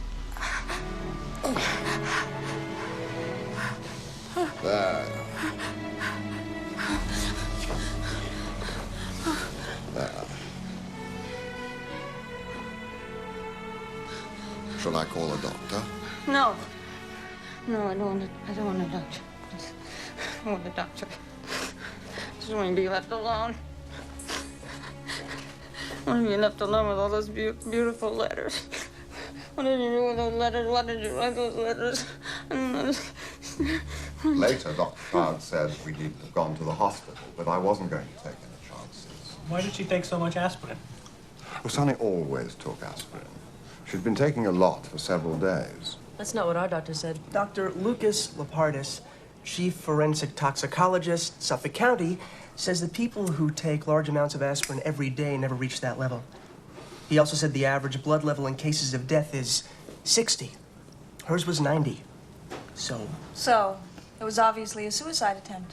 [SPEAKER 2] There. There. Should I call a doctor?
[SPEAKER 3] No. No, I don't want a doctor. I don't want a doctor. I just want to be left alone. I want to be left alone with all those beautiful letters. What did you do with those letters? Why did you write those letters?
[SPEAKER 2] Later, Dr. Claus said we needn't have gone to the hospital, but I wasn't going to take any chances.
[SPEAKER 16] Why did she take so much aspirin?
[SPEAKER 2] Well, Sunny always took aspirin. She'd been taking a lot for several days.
[SPEAKER 18] That's not what our doctor said.
[SPEAKER 17] Dr. Lucas Lapardis, chief forensic toxicologist, Suffolk County, says that people who take large amounts of aspirin every day never reach that level. He also said the average blood level in cases of death is 60. Hers was 90.
[SPEAKER 15] So, it was obviously a suicide attempt.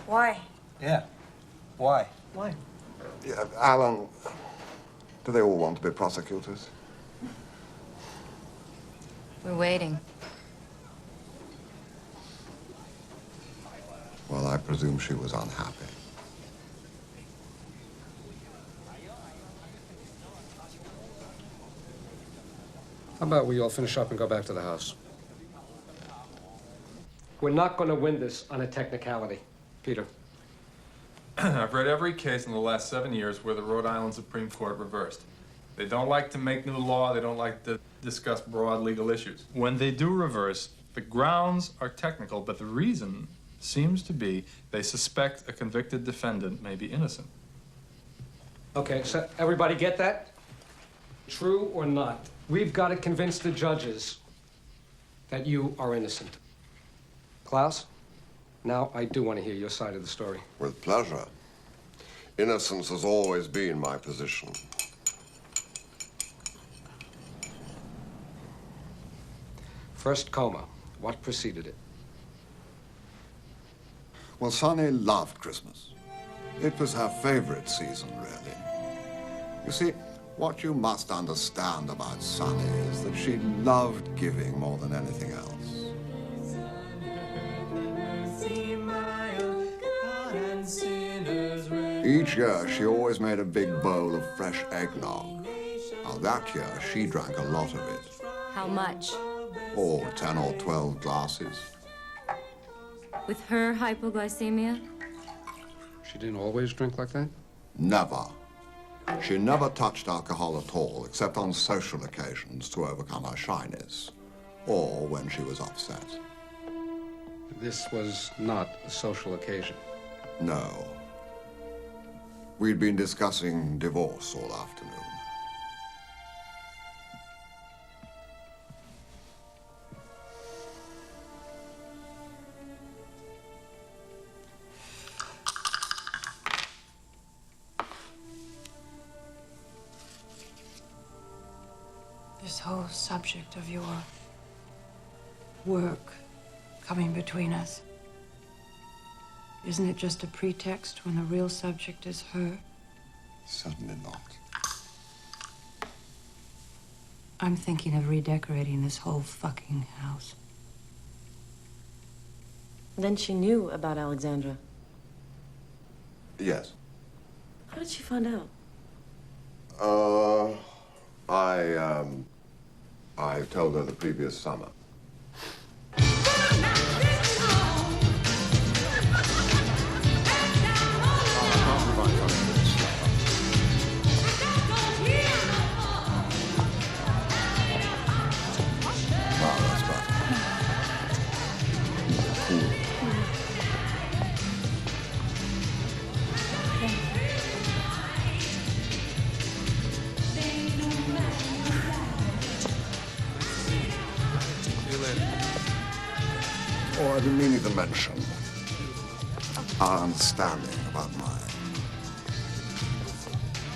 [SPEAKER 15] Why?
[SPEAKER 17] Yeah. Why? Why?
[SPEAKER 2] Yeah, Alan, do they all want to be prosecutors?
[SPEAKER 13] We're waiting.
[SPEAKER 2] Well, I presume she was unhappy.
[SPEAKER 4] How about we all finish up and go back to the house? We're not going to win this on a technicality. Peter.
[SPEAKER 5] I've read every case in the last 7 years where the Rhode Island Supreme Court reversed. They don't like to make new law. They don't like to discuss broad legal issues. When they do reverse, the grounds are technical, but the reason seems to be they suspect a convicted defendant may be innocent.
[SPEAKER 4] Okay, so everybody get that? True or not? We've got to convince the judges that you are innocent. Klaus, now I do want to hear your side of the story.
[SPEAKER 2] With pleasure. Innocence has always been my position.
[SPEAKER 4] First coma. What preceded it?
[SPEAKER 2] Well, Sunny loved Christmas. It was her favorite season, really. You see, what you must understand about Sunny is that she loved giving more than anything else. Each year, she always made a big bowl of fresh eggnog. Now, that year, she drank a lot of it.
[SPEAKER 13] How much?
[SPEAKER 2] Oh, 10 or 12 glasses.
[SPEAKER 13] With her hypoglycemia?
[SPEAKER 4] She didn't always drink like that?
[SPEAKER 2] Never. She never touched alcohol at all, except on social occasions to overcome her shyness, or when she was upset.
[SPEAKER 4] This was not a social occasion.
[SPEAKER 2] No. We'd been discussing divorce all afternoon.
[SPEAKER 3] this whole subject of your work coming between us? Isn't it just a pretext when the real subject is her?
[SPEAKER 2] Certainly not.
[SPEAKER 3] I'm thinking of redecorating this whole fucking house.
[SPEAKER 18] Then she knew about Alexandra.
[SPEAKER 2] Yes.
[SPEAKER 18] How did she find out?
[SPEAKER 2] I told her the previous summer. Oh, I've been meaning to mention our understanding about my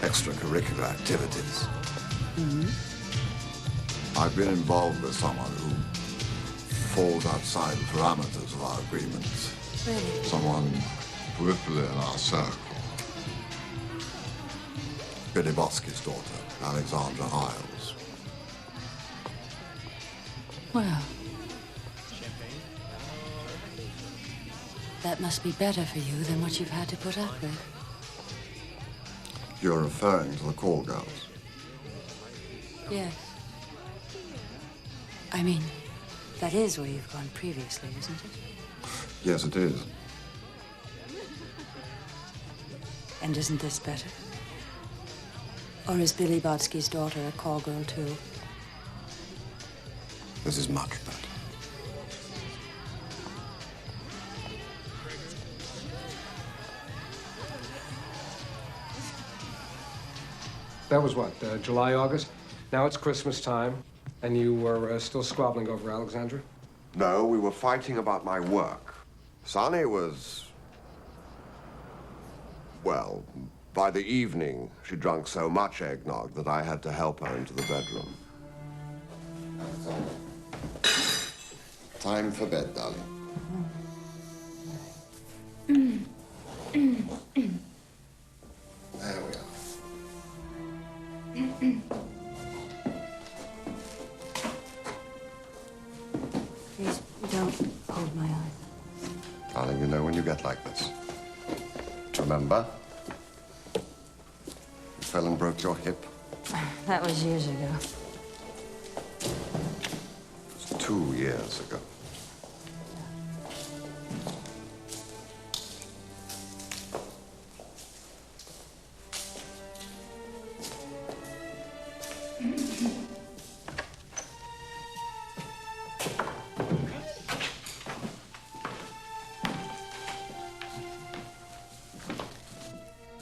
[SPEAKER 2] extracurricular activities. I've been involved with someone who falls outside the parameters of our agreements.
[SPEAKER 3] Really?
[SPEAKER 2] Someone peripherally in our circle. Billy Botsky's daughter, Alexandra Hiles.
[SPEAKER 3] Well, that must be better for you than what you've had to put up with.
[SPEAKER 2] You're referring to the call girls.
[SPEAKER 3] Yes. I mean, that is where you've gone previously, isn't it?
[SPEAKER 2] Yes, it is.
[SPEAKER 3] And isn't this better? Or is Billy Botsky's daughter a call girl, too?
[SPEAKER 2] This is much better.
[SPEAKER 7] That was what, July, August? Now it's Christmas time, and you were still squabbling over Alexandra?
[SPEAKER 2] No, we were fighting about my work. Sunny was... Well, by the evening, she drank so much eggnog that I had to help her into the bedroom. Time for bed, darling. There we are.
[SPEAKER 3] Please, don't hold my eye.
[SPEAKER 2] Darling, you know when you get like this. Remember? You fell and broke your hip.
[SPEAKER 3] That was years ago.
[SPEAKER 2] It was 2 years ago.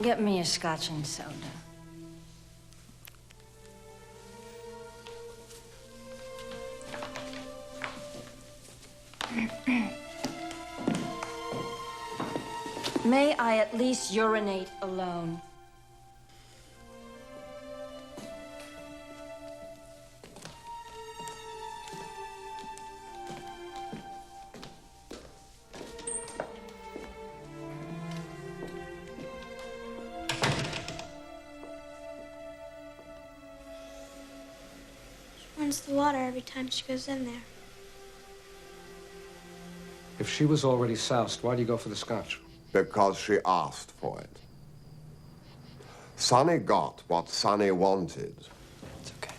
[SPEAKER 3] Get me a scotch and soda. May I at least urinate alone?
[SPEAKER 8] Runs the water every time she goes in there.
[SPEAKER 7] If she was already soused, why do you go for the scotch?
[SPEAKER 2] Because she asked for it. Sunny got what Sunny wanted.
[SPEAKER 7] It's okay.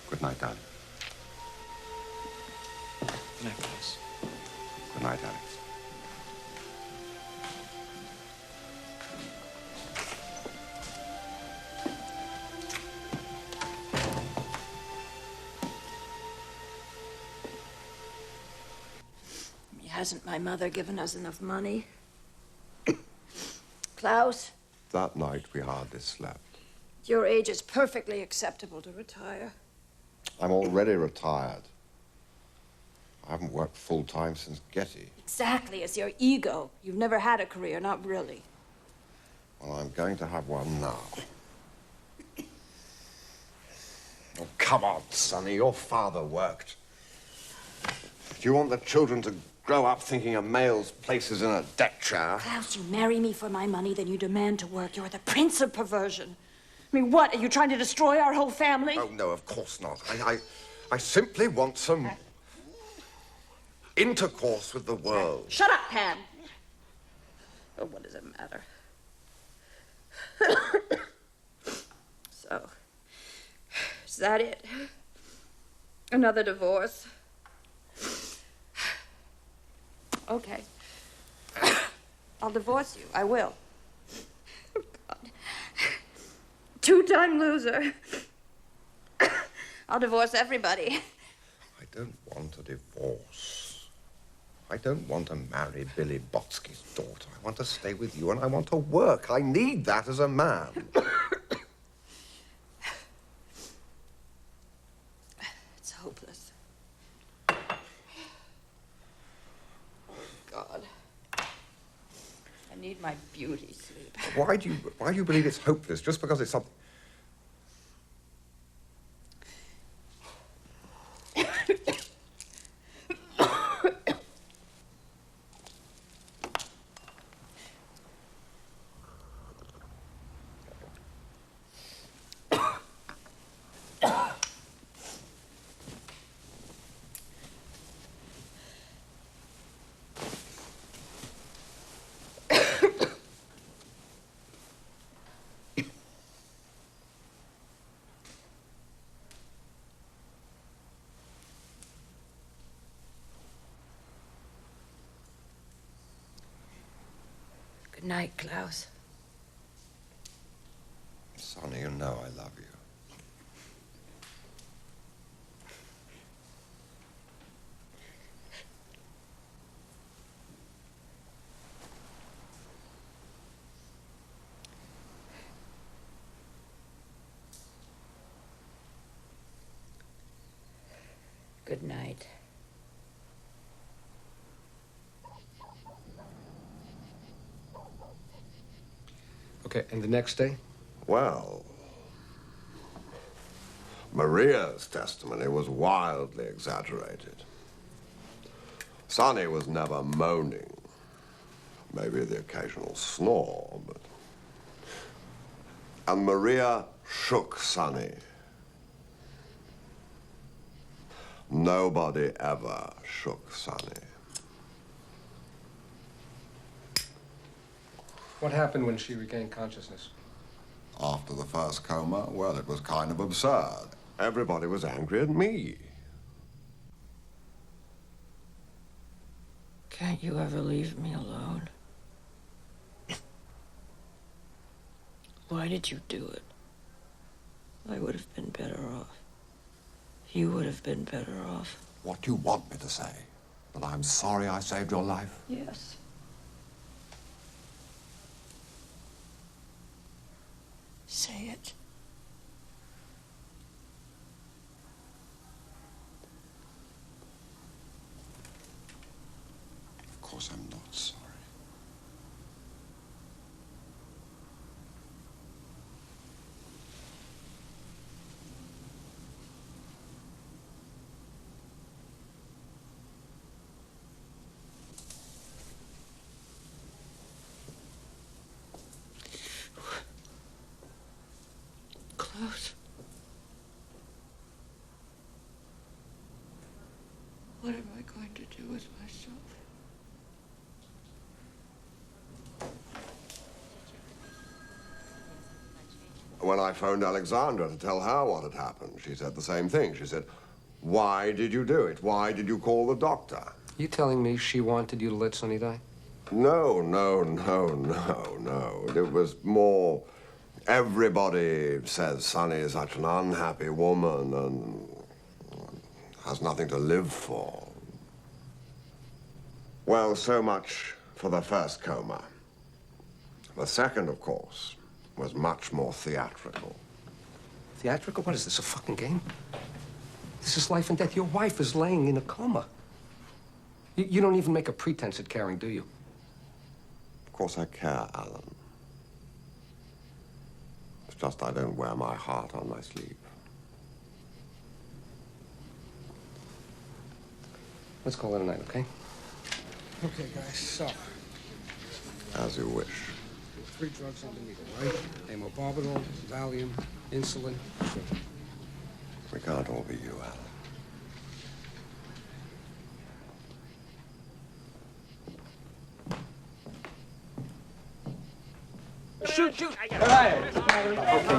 [SPEAKER 2] Good night, darling.
[SPEAKER 23] Good night, Claus.
[SPEAKER 2] Good night, Alex.
[SPEAKER 3] hasn't my mother given us enough money? Klaus,
[SPEAKER 2] That night we hardly slept.
[SPEAKER 3] at your age, it's perfectly acceptable to retire.
[SPEAKER 2] I'm already retired. I haven't worked full-time since Getty.
[SPEAKER 3] Exactly, it's your ego. You've never had a career, not really.
[SPEAKER 2] Well, I'm going to have one now. Oh, come on, Sonny. Your father worked. Do you want the children to grow up thinking a male's place is in a deck chair?
[SPEAKER 3] Klaus, you marry me for my money, then you demand to work. You're the prince of perversion. I mean, what? Are you trying to destroy our whole family?
[SPEAKER 2] Oh, no, of course not. I simply want some intercourse with the world.
[SPEAKER 3] Shut up, Pam. Oh, what does it matter? So, is that it? Another divorce? Okay. I'll divorce you. I will. Oh, God. Two-time loser. I'll divorce everybody.
[SPEAKER 2] I don't want a divorce. I don't want to marry Billy Botsky's daughter. I want to stay with you and I want to work. I need that as a man.
[SPEAKER 3] It's hopeless. Oh, God. I need my beauty sleep.
[SPEAKER 2] Why do you believe it's hopeless? Just because it's something...
[SPEAKER 3] Good night, Klaus.
[SPEAKER 2] Sonny, you know I love you.
[SPEAKER 3] Good night.
[SPEAKER 7] Okay, and the next day?
[SPEAKER 2] Well, Maria's testimony was wildly exaggerated. Sonny was never moaning. Maybe the occasional snore, but... And Maria shook Sonny. Nobody ever shook Sonny.
[SPEAKER 7] What happened when she regained consciousness?
[SPEAKER 2] After the first coma, well, it was kind of absurd. Everybody was angry at me.
[SPEAKER 3] Can't you ever leave me alone? Why did you do it? I would have been better off. You would have been better off.
[SPEAKER 2] What do you want me to say? That I'm sorry I saved your life?
[SPEAKER 3] Yes. Say it.
[SPEAKER 2] Of course I'm not sorry.
[SPEAKER 3] Klaus. What am I going to do with myself?
[SPEAKER 2] When I phoned Alexandra to tell her what had happened, she said the same thing. She said, why did you do it? Why did you call the doctor?
[SPEAKER 7] You telling me she wanted you to let Sonny die?
[SPEAKER 2] No. It was more, everybody says Sonny is such an unhappy woman and has nothing to live for. Well, so much for the first coma. The second, of course, was much more theatrical.
[SPEAKER 19] Theatrical? What is this, a fucking game? This is life and death. Your wife is laying in a coma. You don't even make a pretense at caring, do you?
[SPEAKER 2] Of course I care, Alan. It's just I don't wear my heart on my sleeve.
[SPEAKER 19] Let's call it a night, okay?
[SPEAKER 7] Okay, guys, so.
[SPEAKER 2] As you wish.
[SPEAKER 19] 3 drugs on the needle, right? Amobarbital, Valium, insulin.
[SPEAKER 2] We can't all be you, Alan.
[SPEAKER 19] Shoot! Okay,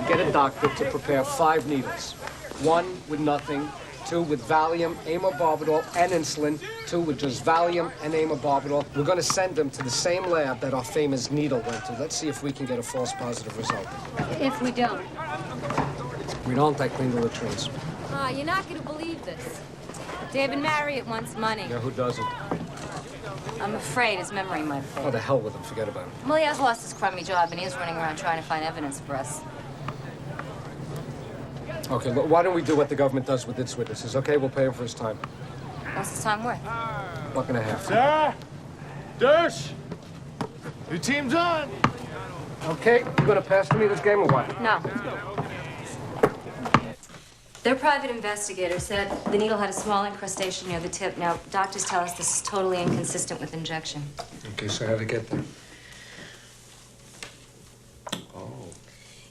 [SPEAKER 19] get a doctor to prepare 5 needles. 1 with nothing, 2 with Valium, amobarbital, and insulin, 2 with just Valium and amobarbital. We're going to send them to the same lab that our famous needle went to. Let's see if we can get a false positive result.
[SPEAKER 13] If we don't.
[SPEAKER 19] We don't, I clean the latrines.
[SPEAKER 13] Ah, you're not going to believe this. David Marriott wants money.
[SPEAKER 19] Yeah, who doesn't?
[SPEAKER 13] I'm afraid his memory might
[SPEAKER 19] Oh,
[SPEAKER 13] fade.
[SPEAKER 19] the hell with him. Forget about it.
[SPEAKER 13] Well, he has lost his crummy job, and he's running around trying to find evidence for us.
[SPEAKER 19] Okay, look, why don't we do what the government does with its witnesses, okay? We'll pay him for his time.
[SPEAKER 13] What's his time worth?
[SPEAKER 19] $1.50.
[SPEAKER 10] Sir? Dersh? Your team's on.
[SPEAKER 19] Okay, you gonna pass to me this game or what?
[SPEAKER 13] No. Their private investigator said the needle had a small incrustation near the tip. Now, doctors tell us this is totally inconsistent with injection.
[SPEAKER 19] Okay, so how'd it get there?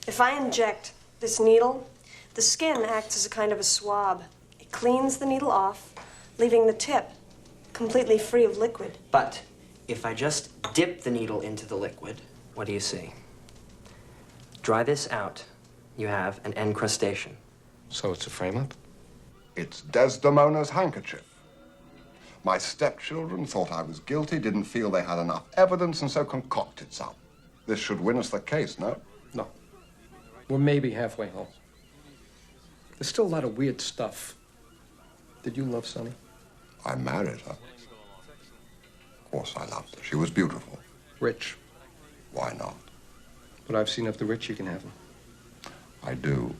[SPEAKER 15] If I inject this needle, the skin acts as a kind of a swab. It cleans the needle off, leaving the tip completely free of liquid.
[SPEAKER 17] But if I just dip the needle into the liquid, what do you see? Dry this out, you have an encrustation.
[SPEAKER 19] So it's a frame-up?
[SPEAKER 2] It's Desdemona's handkerchief. My stepchildren thought I was guilty, didn't feel they had enough evidence, and so concocted some. This should win us the case, no?
[SPEAKER 19] No. We're maybe halfway home. There's still a lot of weird stuff. Did you love Sunny?
[SPEAKER 2] I married her. Of course I loved her. She was beautiful.
[SPEAKER 19] Rich.
[SPEAKER 2] Why not?
[SPEAKER 19] But I've seen if the rich you can have them.
[SPEAKER 2] I do.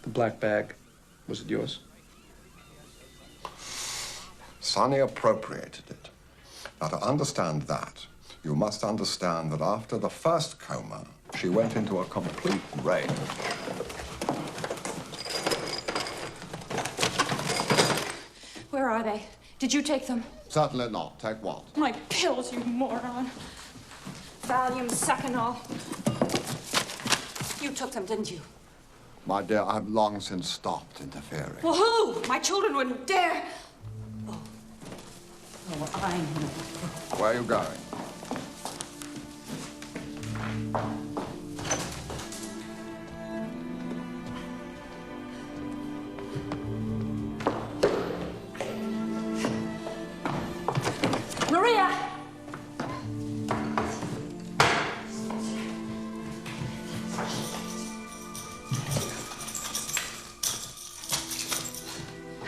[SPEAKER 19] The black bag, was it yours?
[SPEAKER 2] Sunny appropriated it. Now, to understand that, you must understand that after the first coma, she went into a complete rage.
[SPEAKER 11] Where are they? Did you take them?
[SPEAKER 2] Certainly not. Take what?
[SPEAKER 11] My pills, you moron. Valium, Seconal. You took them, didn't you?
[SPEAKER 2] My dear, I've long since stopped interfering.
[SPEAKER 11] Well, who? My children wouldn't dare. Oh, I know.
[SPEAKER 2] Where are you going?
[SPEAKER 11] Maria!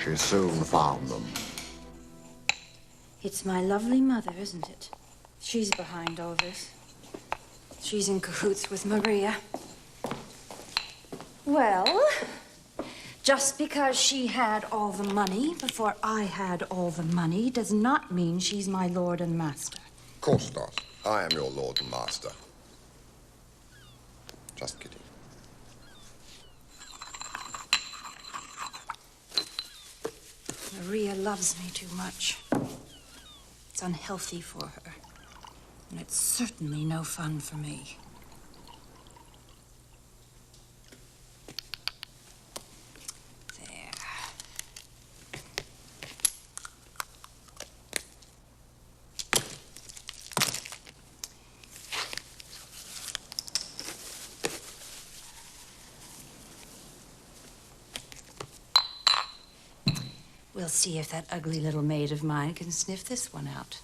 [SPEAKER 2] She soon found them.
[SPEAKER 1] It's my lovely mother, isn't it? She's behind all this. She's in cahoots with Maria. Well, just because she had all the money before I had all the money does not mean she's my lord and master.
[SPEAKER 2] Of course not. I am your lord and master. Just kidding.
[SPEAKER 1] Maria loves me too much. It's unhealthy for her. And it's certainly no fun for me. There. We'll see if that ugly little maid of mine can sniff this one out.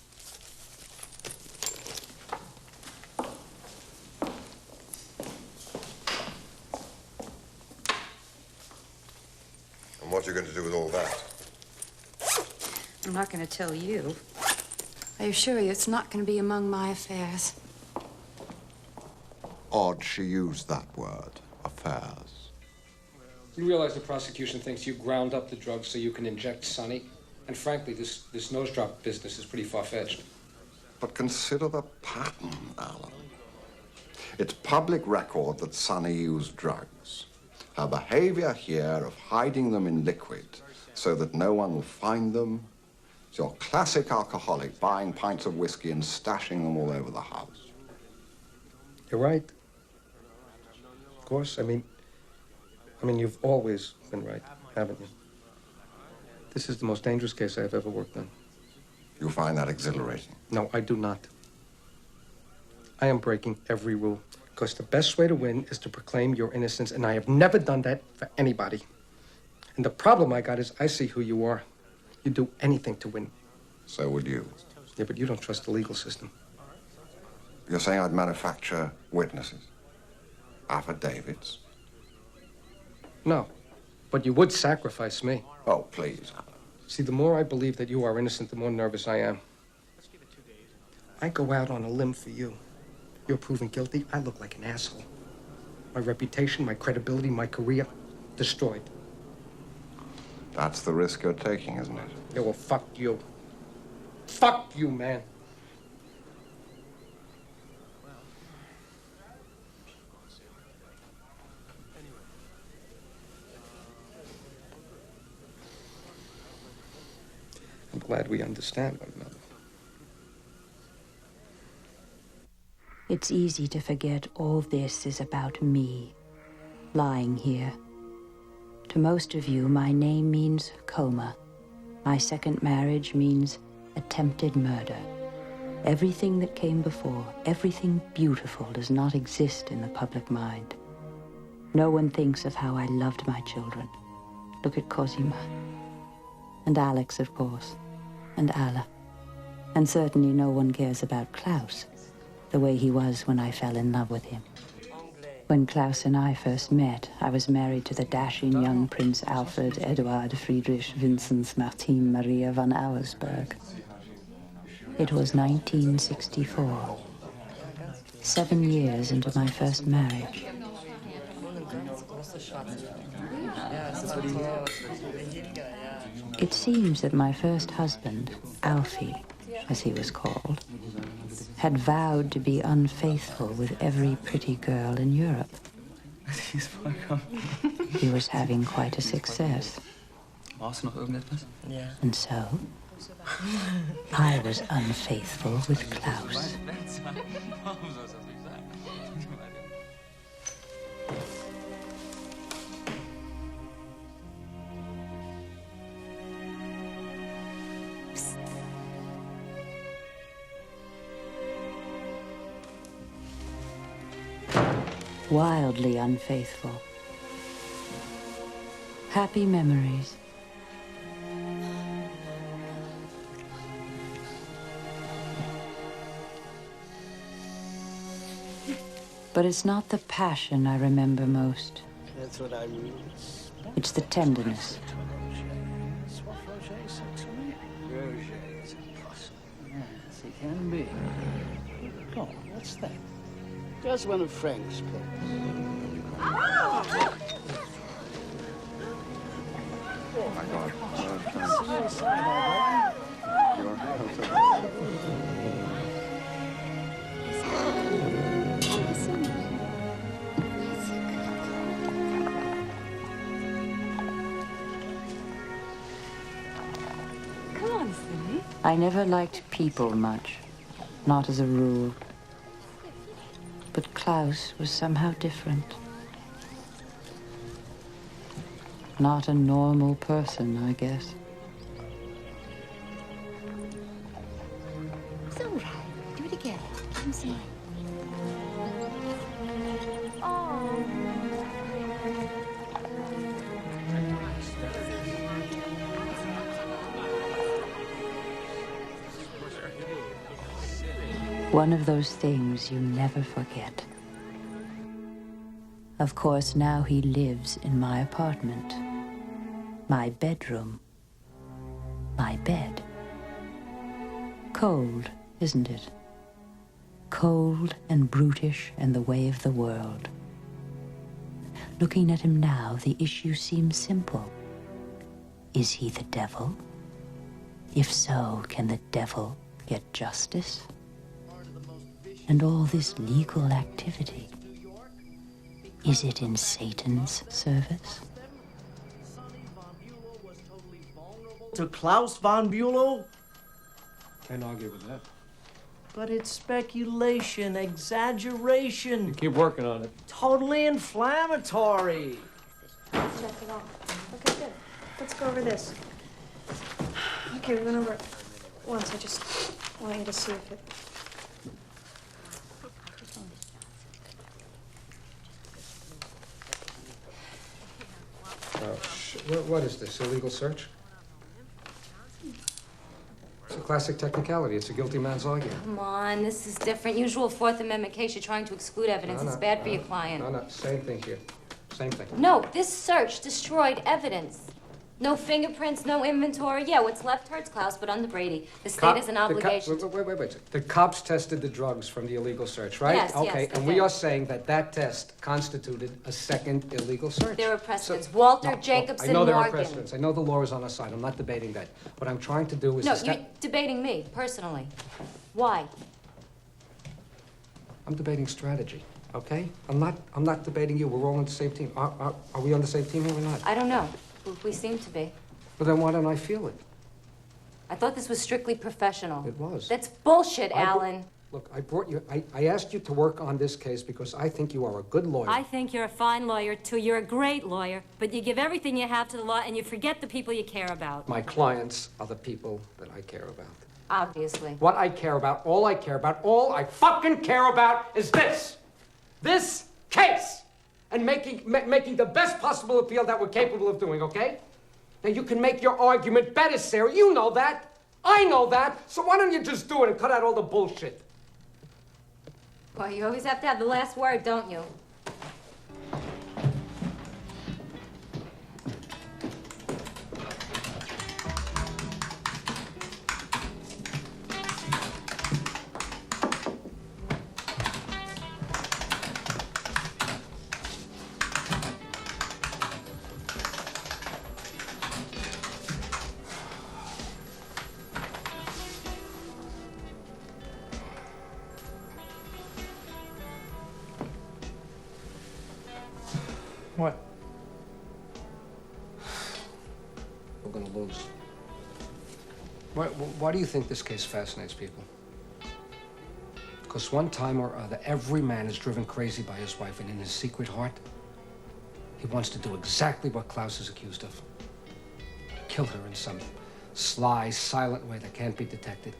[SPEAKER 2] And what you going to do with all that?
[SPEAKER 12] I'm not going to tell you. I assure you, it's not going to be among my affairs.
[SPEAKER 2] Odd she used that word, affairs.
[SPEAKER 7] You realize the prosecution thinks you ground up the drugs so you can inject Sunny? And frankly, this nose drop business is pretty far-fetched.
[SPEAKER 2] But consider the pattern, Alan. It's public record that Sunny used drugs. Her behavior here of hiding them in liquid so that no one will find them is your classic alcoholic buying pints of whiskey and stashing them all over the house.
[SPEAKER 7] You're right. Of course, I mean, you've always been right, haven't you? This is the most dangerous case I've ever worked on.
[SPEAKER 2] You find that exhilarating?
[SPEAKER 7] No, I do not. I am breaking every rule, because the best way to win is to proclaim your innocence, and I have never done that for anybody. And the problem I got is I see who you are. You'd do anything to win.
[SPEAKER 2] So would you.
[SPEAKER 7] Yeah, but you don't trust the legal system.
[SPEAKER 2] You're saying I'd manufacture witnesses? Affidavits?
[SPEAKER 7] No, but you would sacrifice me.
[SPEAKER 2] Oh, please.
[SPEAKER 7] See, the more I believe that you are innocent, the more nervous I am. I go out on a limb for you. You're proven guilty, I look like an asshole. My reputation, my credibility, my career, destroyed.
[SPEAKER 2] That's the risk you're taking, isn't it?
[SPEAKER 7] Yeah, well, fuck you. Fuck you, man. I'm glad we understand one another.
[SPEAKER 1] It's easy to forget all this is about me, lying here. To most of you, my name means coma. My second marriage means attempted murder. Everything that came before, everything beautiful, does not exist in the public mind. No one thinks of how I loved my children. Look at Cosima. And Alex, of course. And Alla. And certainly no one cares about Klaus, the way he was when I fell in love with him. When Klaus and I first met, I was married to the dashing young Prince Alfred Eduard Friedrich Vinzenz Martin Maria von Auersperg. It was 1964. 7 years into my first marriage. It seems that my first husband, Alfie, as he was called, had vowed to be unfaithful with every pretty girl in Europe. He was having quite a success. And so, I was unfaithful with Klaus. Wildly unfaithful. Happy memories. But it's not the passion I remember most.
[SPEAKER 10] That's what I mean.
[SPEAKER 1] It's the tenderness.
[SPEAKER 10] Yes, it can be. Come on, what's that? Just one of Frank's pills.
[SPEAKER 2] Oh, my God.
[SPEAKER 12] Come on, Sunny.
[SPEAKER 1] I never liked people much, not as a rule. But Klaus was somehow different. Not a normal person, I guess.
[SPEAKER 12] It's all right. Do it again. I'm sorry.
[SPEAKER 1] One of those things you never forget. Of course, now he lives in my apartment. my bedroom, my bed. Cold, isn't it? Cold and brutish and the way of the world. Looking at him now, the issue seems simple. Is he the devil? If so, can the devil get justice? And all this legal activity, is it in Satan's service?
[SPEAKER 10] To Claus von Bulow?
[SPEAKER 7] Can't argue with that.
[SPEAKER 10] But it's speculation, exaggeration.
[SPEAKER 7] Keep working on it.
[SPEAKER 10] Totally inflammatory.
[SPEAKER 15] Check it out. Okay, good. Let's go over this. Okay, we went over it once. I just want you to see if it...
[SPEAKER 7] What is this, illegal search? It's a classic technicality. It's a guilty man's argument.
[SPEAKER 13] Come on, this is different. Usual Fourth Amendment case. You're trying to exclude evidence. It's bad for your client.
[SPEAKER 7] No, same thing here. Same thing.
[SPEAKER 13] No, this search destroyed evidence. No fingerprints, no inventory. Yeah, what's left hurts, Klaus, but under Brady, the state has an obligation.
[SPEAKER 7] Wait. The cops tested the drugs from the illegal search, right?
[SPEAKER 13] Yes,
[SPEAKER 7] okay,
[SPEAKER 13] yes,
[SPEAKER 7] and we are saying that test constituted a second illegal search.
[SPEAKER 13] There were precedents. Walter, Jacobson,
[SPEAKER 7] I know there are
[SPEAKER 13] Morgan.
[SPEAKER 7] precedents. I know the law is on our side. I'm not debating that. What I'm trying to do is...
[SPEAKER 13] No, you're debating me, personally. Why?
[SPEAKER 7] I'm debating strategy, okay? I'm not debating you. We're all on the same team. Are we on the same team here or not?
[SPEAKER 13] I don't know. We seem to be.
[SPEAKER 7] Well, then why don't I feel it?
[SPEAKER 13] I thought this was strictly professional.
[SPEAKER 7] It was.
[SPEAKER 13] That's bullshit, Alan.
[SPEAKER 7] Look, I brought you... I asked you to work on this case because I think you are a good lawyer.
[SPEAKER 9] I think you're a fine lawyer, too. You're a great lawyer, but you give everything you have to the law and you forget the people you care about.
[SPEAKER 7] My clients are the people that I care about.
[SPEAKER 13] Obviously.
[SPEAKER 7] What I care about, all I fucking care about is this! This case! And making the best possible appeal that we're capable of doing, okay? Now, you can make your argument better, Sarah. You know that. I know that. So why don't you just do it and cut out all the bullshit?
[SPEAKER 13] Well, you always have to have the last word, don't you?
[SPEAKER 7] What? We're gonna lose. Why do you think this case fascinates people? Because one time or other, every man is driven crazy by his wife, and in his secret heart, he wants to do exactly what Claus is accused of. Kill her in some sly, silent way that can't be detected.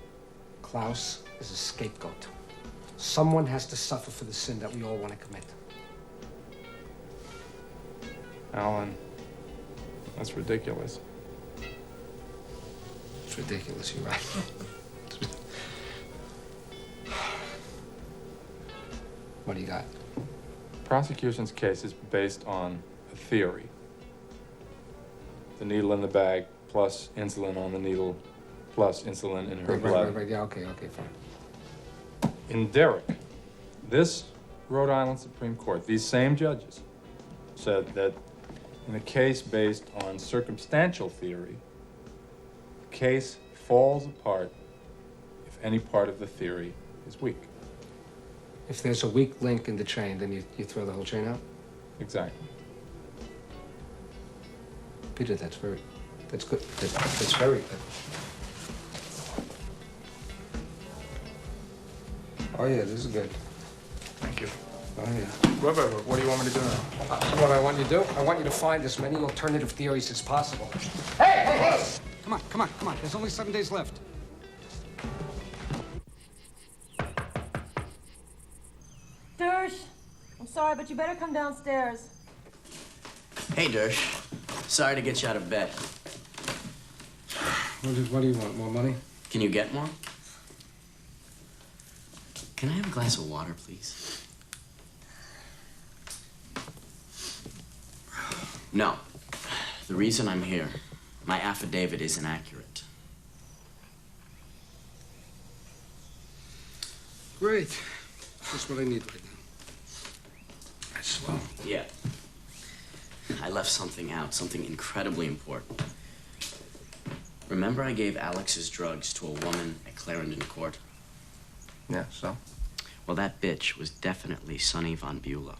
[SPEAKER 7] Claus is a scapegoat. Someone has to suffer for the sin that we all want to commit.
[SPEAKER 5] Alan, that's ridiculous.
[SPEAKER 7] It's ridiculous, you're right. What do you got?
[SPEAKER 5] Prosecution's case is based on a theory. The needle in the bag, plus insulin on the needle, plus insulin in her blood.
[SPEAKER 7] Right. Yeah, okay, fine.
[SPEAKER 5] In Derrick, this Rhode Island Supreme Court, these same judges said that in a case based on circumstantial theory, the case falls apart if any part of the theory is weak.
[SPEAKER 7] If there's a weak link in the chain, then you throw the whole chain out?
[SPEAKER 5] Exactly.
[SPEAKER 7] Peter, that's good. That's very good. Oh, yeah, this is good.
[SPEAKER 5] Thank you.
[SPEAKER 7] Oh, yeah.
[SPEAKER 5] What do you want me to do now?
[SPEAKER 7] What I want you to do? I want you to find as many alternative theories as possible. Hey! Come on. There's only 7 days left.
[SPEAKER 18] Dersh, I'm sorry, but you better come downstairs.
[SPEAKER 14] Hey, Dersh. Sorry to get you out of bed.
[SPEAKER 7] What do you want? More money?
[SPEAKER 14] Can you get more? Can I have a glass of water, please? No. The reason I'm here, my affidavit is inaccurate.
[SPEAKER 7] Great. Just what I need right now. That's swell.
[SPEAKER 14] Yeah. I left something out, something incredibly important. Remember I gave Alex's drugs to a woman at Clarendon Court?
[SPEAKER 7] Yeah, so?
[SPEAKER 14] Well, that bitch was definitely Sunny von Bulow.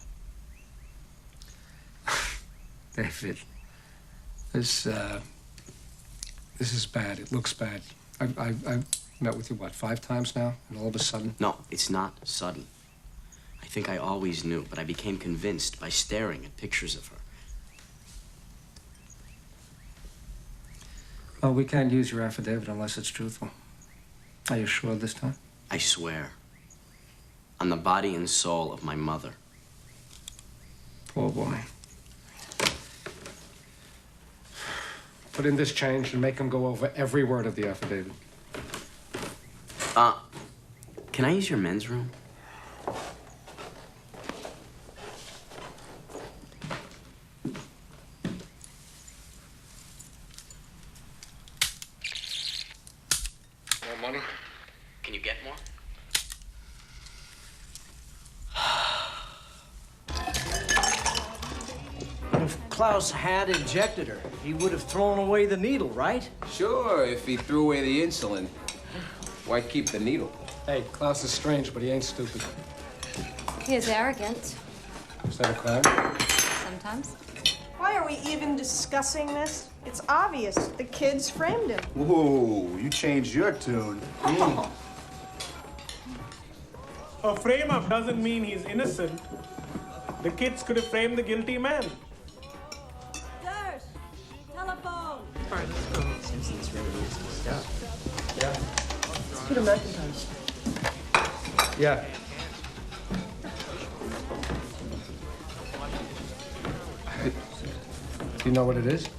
[SPEAKER 7] David, this is bad. It looks bad. I've met with you, what, 5 times now? And all of a sudden?
[SPEAKER 14] No, it's not sudden. I think I always knew, but I became convinced by staring at pictures of her.
[SPEAKER 7] Well, we can't use your affidavit unless it's truthful. Are you sure this time?
[SPEAKER 14] I swear. On the body and soul of my mother.
[SPEAKER 7] Poor boy. Put in this change and make him go over every word of the affidavit.
[SPEAKER 14] Can I use your men's room?
[SPEAKER 7] More money?
[SPEAKER 14] Can you get more?
[SPEAKER 6] If Claus had injected her, he would have thrown away the needle, right?
[SPEAKER 20] Sure, if he threw away the insulin. Why keep the needle?
[SPEAKER 7] Hey, Claus is strange, but he ain't stupid.
[SPEAKER 13] He is arrogant.
[SPEAKER 7] Is that a crime?
[SPEAKER 13] Sometimes.
[SPEAKER 15] Why are we even discussing this? It's obvious. The kids framed him.
[SPEAKER 21] Whoa, you changed your tune.
[SPEAKER 16] A frame-up doesn't mean he's innocent. The kids could have framed the guilty man.
[SPEAKER 11] Dersh, telephone.
[SPEAKER 14] Simpson's really easy stuff.
[SPEAKER 7] Yeah.
[SPEAKER 17] Peter McIntyre.
[SPEAKER 7] Yeah. Do you know what it is?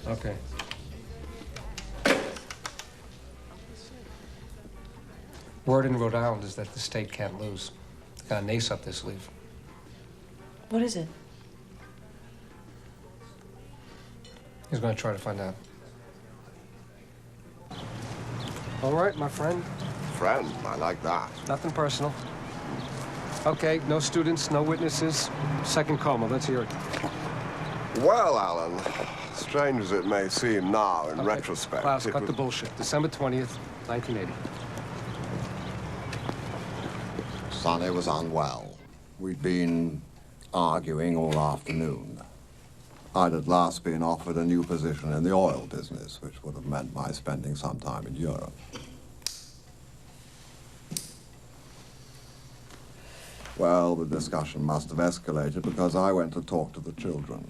[SPEAKER 7] Okay. Word in Rhode Island is that the state can't lose. They got an ace up their sleeve.
[SPEAKER 18] What is it?
[SPEAKER 7] He's gonna try to find out. All right, my friend.
[SPEAKER 2] Friend, I like that.
[SPEAKER 7] Nothing personal. Okay, no students, no witnesses. Second coma, let's hear it.
[SPEAKER 2] Well, Alan, strange as it may seem now in retrospect.
[SPEAKER 7] Claus, cut the bullshit. December 20th, 1980.
[SPEAKER 2] Sonny was unwell. We'd been arguing all afternoon. I'd at last been offered a new position in the oil business, which would have meant my spending some time in Europe. Well, the discussion must have escalated because I went to talk to the children.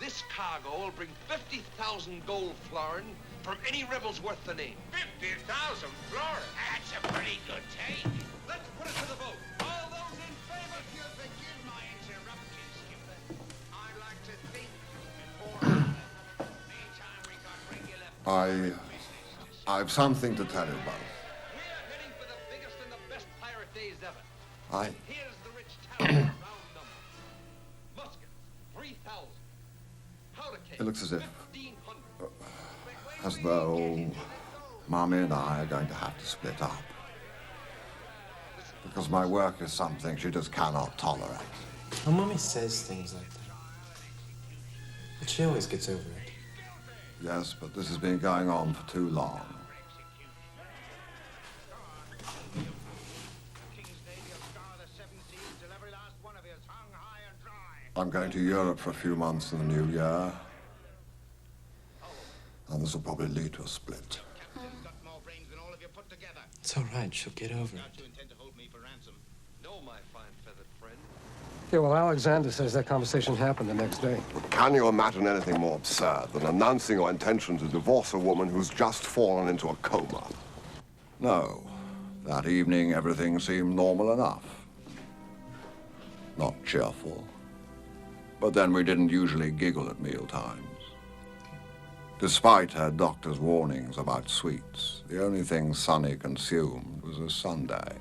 [SPEAKER 24] This cargo will bring 50,000 gold florin from any rebels worth the name. 50,000 florin? That's a pretty good take. Let's put it to the vote. All those in favor? If you'll forgive my interruption, Skipper, I'd like to think before meantime we got regular...
[SPEAKER 2] I've something to tell you both.
[SPEAKER 24] We're heading for the biggest and the best pirate days ever. Here's the rich town, round number. Muskets, 3,000. Powder cake,
[SPEAKER 2] It looks as if,
[SPEAKER 24] 1,500.
[SPEAKER 2] as though Mommy and I are going to have to split up. Because my work is something she just cannot tolerate.
[SPEAKER 25] Well, Mommy says things like that. But she always gets over it.
[SPEAKER 2] Yes, but this has been going on for too long. I'm going to Europe for a few months in the new year. And this will probably lead to a split.
[SPEAKER 25] It's all right. She'll get over it.
[SPEAKER 24] No, my fine feathered friend.
[SPEAKER 7] Yeah, well, Alexander says that conversation happened the next day.
[SPEAKER 2] Can you imagine anything more absurd than announcing your intention to divorce a woman who's just fallen into a coma? No. That evening, everything seemed normal enough. Not cheerful. But then we didn't usually giggle at mealtimes. Despite her doctor's warnings about sweets, the only thing Sonny consumed was a sundae.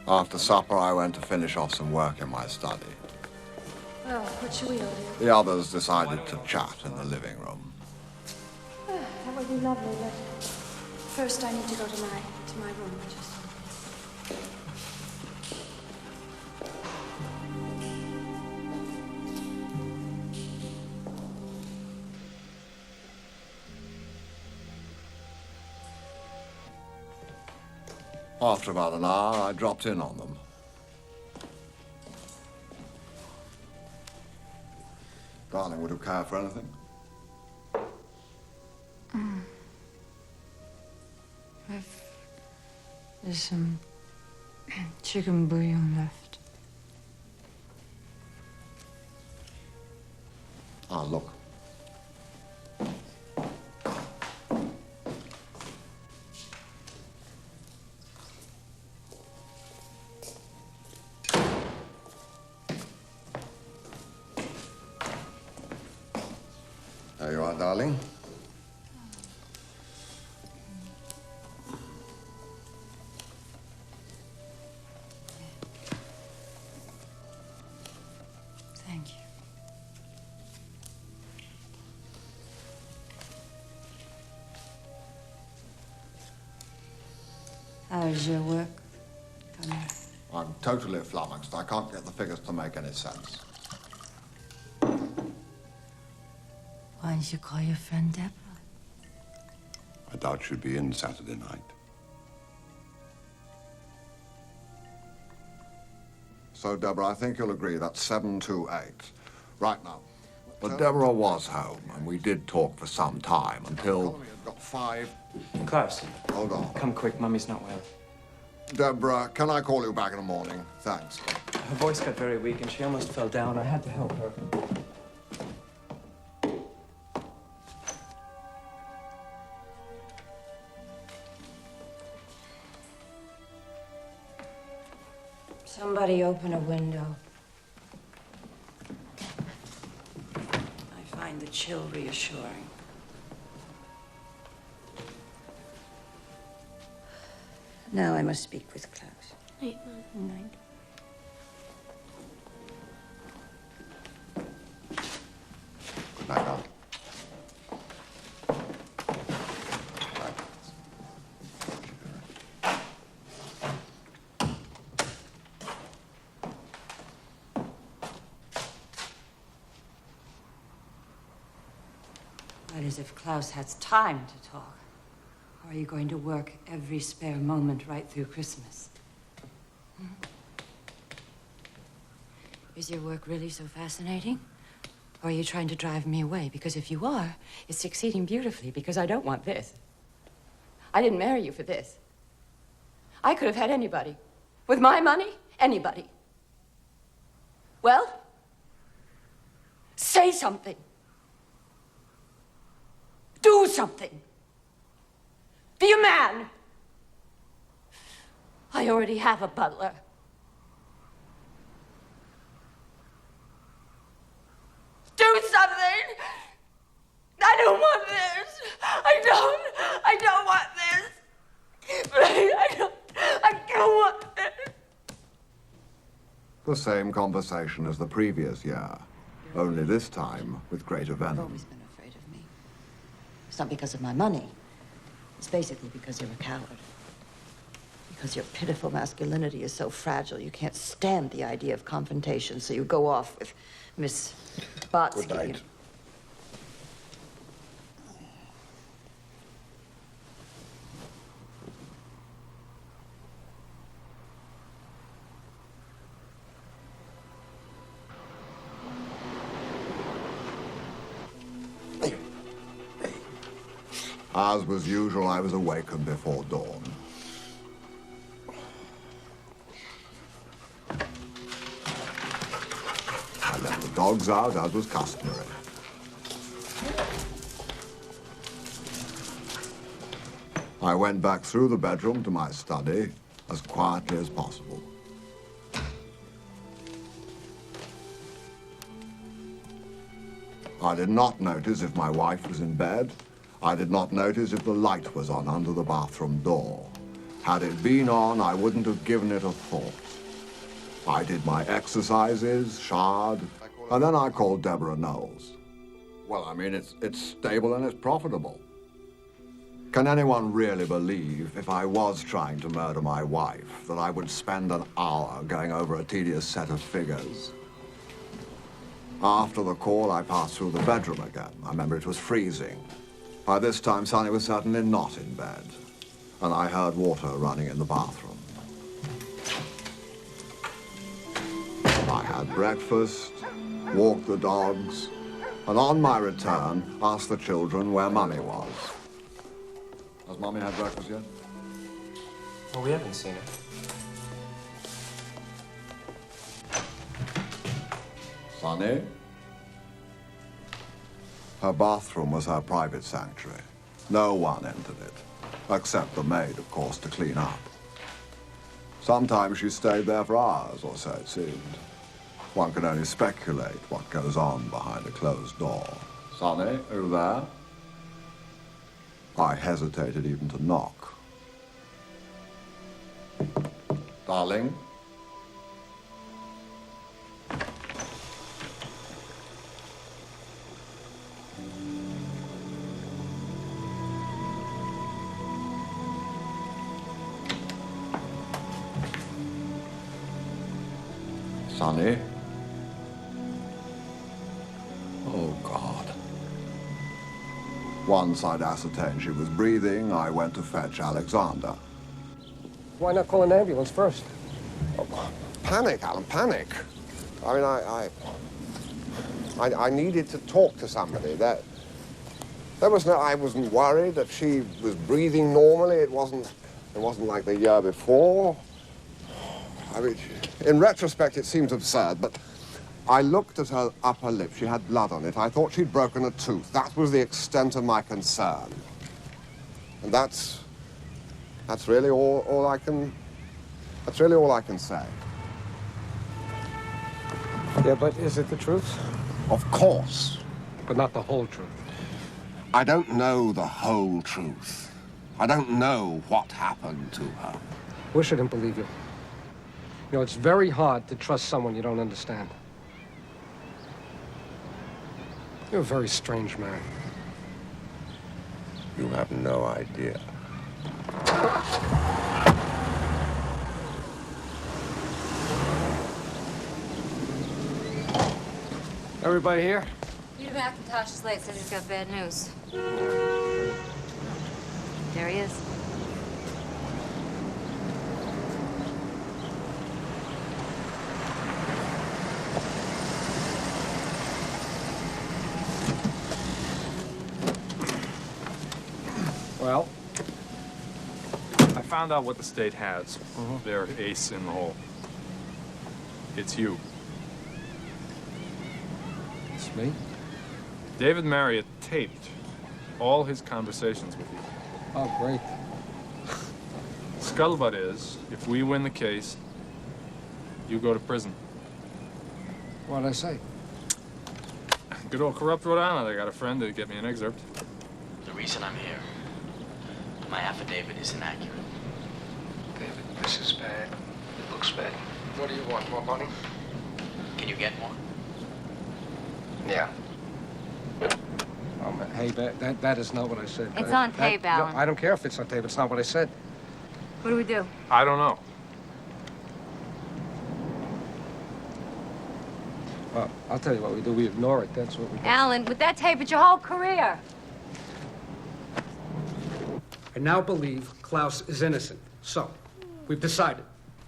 [SPEAKER 2] After supper, I went to finish off some work in my study.
[SPEAKER 12] Well, what should we all do?
[SPEAKER 2] The others decided to chat in the living room.
[SPEAKER 12] That would be lovely, but first I need to go to my room.
[SPEAKER 2] After about an hour, I dropped in on them. Darling, would you care for anything?
[SPEAKER 12] There's some chicken bouillon left.
[SPEAKER 2] Ah, look. There you are, darling.
[SPEAKER 12] Thank you. How's your work coming?
[SPEAKER 2] I'm totally flummoxed. I can't get the figures to make any sense.
[SPEAKER 12] Why don't you call your friend Deborah?
[SPEAKER 2] I doubt she'd be in Saturday night. So, Deborah, I think you'll agree that's 728. Right now. But Deborah was home, and we did talk for some time until... got 5...
[SPEAKER 25] Klaus.
[SPEAKER 2] Hold on.
[SPEAKER 25] Come quick, Mummy's not well.
[SPEAKER 2] Deborah, can I call you back in the morning? Thanks.
[SPEAKER 25] Her voice got very weak and she almost fell down. I had to help her.
[SPEAKER 12] Somebody open a window. I find the chill reassuring. Now I must speak with Klaus.
[SPEAKER 11] Night, Mom.
[SPEAKER 12] Night.
[SPEAKER 2] Good night, darling.
[SPEAKER 12] That is, if Klaus has time to talk. Or are you going to work every spare moment right through Christmas? Hmm? Is your work really so fascinating? Or are you trying to drive me away? Because if you are, it's succeeding beautifully, because I don't want this. I didn't marry you for this. I could have had anybody. With my money, anybody. Well, say something. Do something. Be a man. I already have a butler. Do something. I don't want this. I don't want this. I don't want this.
[SPEAKER 2] The same conversation as the previous year, only this time with greater
[SPEAKER 12] You've
[SPEAKER 2] venom.
[SPEAKER 12] always been afraid of me. It's not because of my money. It's basically because you're a coward. Because your pitiful masculinity is so fragile, you can't stand the idea of confrontation, so you go off with Miss Botsky.
[SPEAKER 2] Good night. As was usual, I was awakened before dawn. I let the dogs out, as was customary. I went back through the bedroom to my study as quietly as possible. I did not notice if my wife was in bed. I did not notice if the light was on under the bathroom door. Had it been on, I wouldn't have given it a thought. I did my exercises, showered, and then I called Deborah Knowles. Well, I mean, it's stable and it's profitable. Can anyone really believe if I was trying to murder my wife that I would spend an hour going over a tedious set of figures? After the call, I passed through the bedroom again. I remember it was freezing. By this time, Sunny was certainly not in bed, and I heard water running in the bathroom. I had breakfast, walked the dogs, and on my return, asked the children where Mummy was. Has Mummy had breakfast yet?
[SPEAKER 25] Well, we haven't seen her.
[SPEAKER 2] Sunny? Her bathroom was her private sanctuary. No one entered it, except the maid, of course, to clean up. Sometimes she stayed there for hours, or so it seemed. One can only speculate what goes on behind a closed door. Sunny, are you there? I hesitated even to knock. Darling? Sunny? Oh, God. Once I'd ascertained she was breathing, I went to fetch Alexander.
[SPEAKER 7] Why not call an ambulance first?
[SPEAKER 21] Oh, panic, Alan, panic. I mean, I needed to talk to somebody. There was no, I wasn't worried that she was breathing normally. It wasn't like the year before. I mean, in retrospect, it seems absurd, but I looked at her upper lip. She had blood on it. I thought she'd broken a tooth. That was the extent of my concern. And that's really all I can say.
[SPEAKER 7] Yeah, but is it the truth?
[SPEAKER 21] Of course.
[SPEAKER 7] But not the whole truth.
[SPEAKER 21] I don't know the whole truth. I don't know what happened to her.
[SPEAKER 7] Wish I didn't believe you. You know, it's very hard to trust someone you don't understand. You're a very strange man.
[SPEAKER 21] You have no idea.
[SPEAKER 7] Everybody here?
[SPEAKER 13] Peter McIntosh is late, says he's got bad news. There he is.
[SPEAKER 7] Well?
[SPEAKER 5] I found out what the state has. Their ace in the hole. It's you.
[SPEAKER 7] It's me?
[SPEAKER 5] David Marriott taped all his conversations with you.
[SPEAKER 7] Oh, great.
[SPEAKER 5] Scuttlebutt is, if we win the case, you go to prison.
[SPEAKER 7] What'd I say?
[SPEAKER 5] Good old corrupt Rhode Island. I got a friend to get me an excerpt.
[SPEAKER 14] The reason I'm here, my affidavit is inaccurate.
[SPEAKER 19] David, this is bad. It looks bad. What do you want, more money?
[SPEAKER 14] Can you get more?
[SPEAKER 19] Yeah.
[SPEAKER 7] Oh, man, hey, that is not what I said.
[SPEAKER 13] It's on tape, Alan.
[SPEAKER 7] No, I don't care if it's on tape. It's not what I said.
[SPEAKER 13] What do we do?
[SPEAKER 5] I don't know.
[SPEAKER 7] Well, I'll tell you what we do. We ignore it. That's what we do.
[SPEAKER 13] Alan, with that tape, it's your whole career.
[SPEAKER 7] I now believe Claus is innocent. So, we've decided.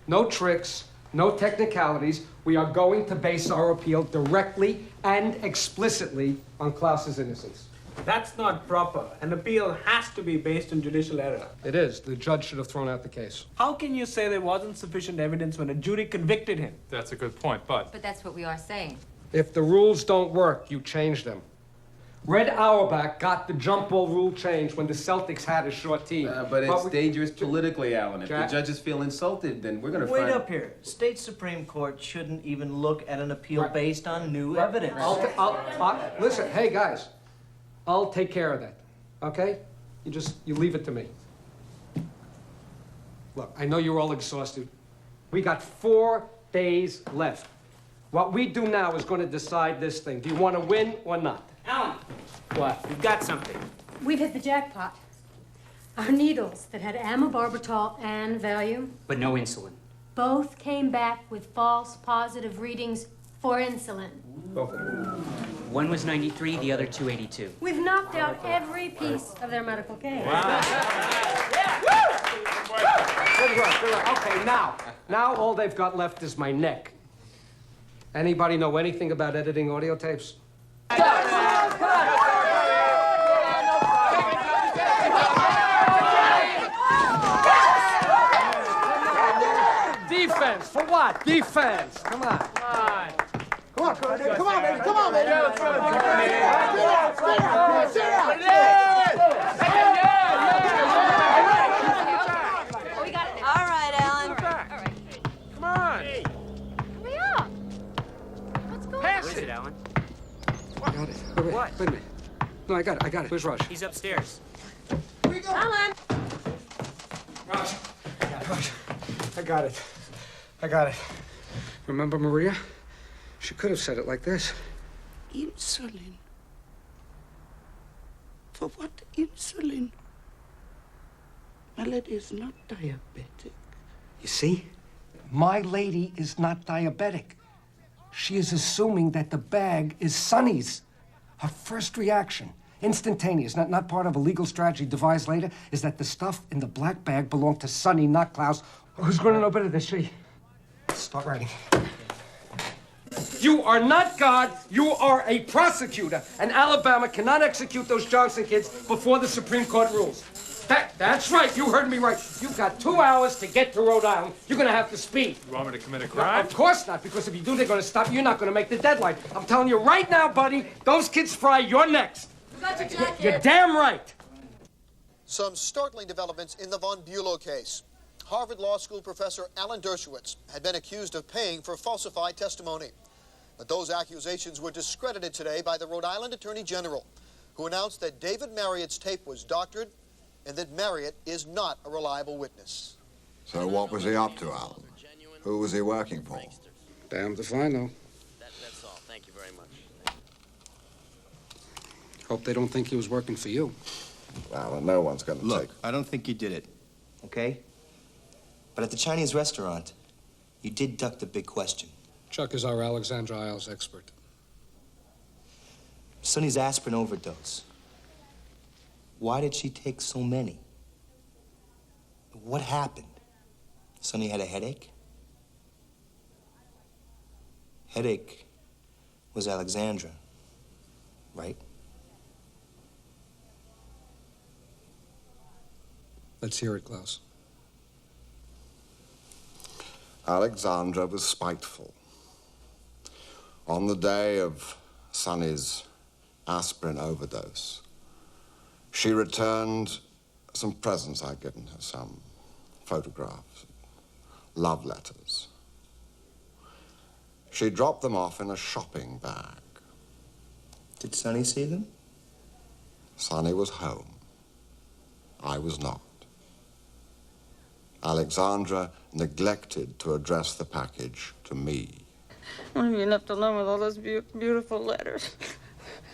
[SPEAKER 7] No tricks, no technicalities. We are going to base our appeal directly and explicitly on Claus's innocence.
[SPEAKER 16] That's not proper. An appeal has to be based on judicial error.
[SPEAKER 7] It is. The judge should have thrown out the case.
[SPEAKER 16] How can you say there wasn't sufficient evidence when a jury convicted him?
[SPEAKER 5] That's a good point, but...
[SPEAKER 13] But that's what we are saying.
[SPEAKER 7] If the rules don't work, you change them. Red Auerbach got the jump ball rule changed when the Celtics had a short team.
[SPEAKER 20] But it's dangerous politically, Alan. If
[SPEAKER 7] Jack?
[SPEAKER 20] the judges feel insulted, then we're going to
[SPEAKER 6] Wait
[SPEAKER 20] find...
[SPEAKER 6] up here. State Supreme Court shouldn't even look at an appeal based on new evidence.
[SPEAKER 7] Listen, hey, guys. I'll take care of that, okay? You leave it to me.
[SPEAKER 19] Look, I know you're all exhausted. We got 4 days left. What we do now is going to decide this thing. Do you want to win or not?
[SPEAKER 6] Alan!
[SPEAKER 19] What?
[SPEAKER 6] We've got something.
[SPEAKER 3] We've hit the jackpot. Our needles that had amibarbital and Valium
[SPEAKER 6] But no insulin.
[SPEAKER 3] both came back with false positive readings for insulin.
[SPEAKER 6] One was 93, the other 282.
[SPEAKER 3] We've knocked out every piece of their medical case.
[SPEAKER 19] Good work. Okay, now all they've got left is my neck. Anybody know anything about editing audio tapes? Defense, for what? Defense, come on.
[SPEAKER 10] Come on, baby. Come on, baby. Come on, baby.
[SPEAKER 11] All right, Alan.
[SPEAKER 16] Come on.
[SPEAKER 11] Hurry up. What's going
[SPEAKER 16] Pass
[SPEAKER 6] What is it, Alan?
[SPEAKER 19] I got it. Wait a minute. No, I got it. Where's Rush?
[SPEAKER 6] He's upstairs.
[SPEAKER 11] Alan.
[SPEAKER 19] Rush. I got it. Remember Maria? She could have said it like this.
[SPEAKER 10] Insulin. For what insulin? My lady is not diabetic.
[SPEAKER 19] You see? My lady is not diabetic. She is assuming that the bag is Sunny's. Her first reaction, instantaneous, not part of a legal strategy devised later, is that the stuff in the black bag belonged to Sunny, not Claus. Who's going to know better than she? Start writing. You are not God. You are a prosecutor. And Alabama cannot execute those Johnson kids before the Supreme Court rules. That's right. You heard me right. You've got 2 hours to get to Rhode Island. You're going to have to speed.
[SPEAKER 5] You want me to commit a crime?
[SPEAKER 19] Of course not, because if you do, they're going to stop you. You're not going to make the deadline. I'm telling you right now, buddy, those kids fry, you're next.
[SPEAKER 11] We got your jacket.
[SPEAKER 19] You're damn right.
[SPEAKER 4] Some startling developments in the von Bulow case. Harvard Law School professor Alan Dershowitz had been accused of paying for falsified testimony. But those accusations were discredited today by the Rhode Island Attorney General, who announced that David Marriott's tape was doctored and that Marriott is not a reliable witness.
[SPEAKER 2] So what was he up to, Alan? Who was he working for?
[SPEAKER 19] Damned if I know.
[SPEAKER 14] That's all. Thank you very much.
[SPEAKER 19] Hope they don't think he was working for you.
[SPEAKER 2] Alan, no one's going to
[SPEAKER 8] Look, I don't think you did it, okay? But at the Chinese restaurant, you did duck the big question.
[SPEAKER 19] Chuck is our Alexandra Isles expert.
[SPEAKER 8] Sonny's aspirin overdose. Why did she take so many? What happened? Sonny had a headache? Headache was Alexandra, right?
[SPEAKER 19] Let's hear it, Klaus.
[SPEAKER 2] Alexandra was spiteful. On the day of Sonny's aspirin overdose, she returned some presents I'd given her, some photographs, love letters. She dropped them off in a shopping bag.
[SPEAKER 8] Did Sonny see them?
[SPEAKER 2] Sonny was home. I was not. Alexandra neglected to address the package to me.
[SPEAKER 11] What have you left alone with all those beautiful letters?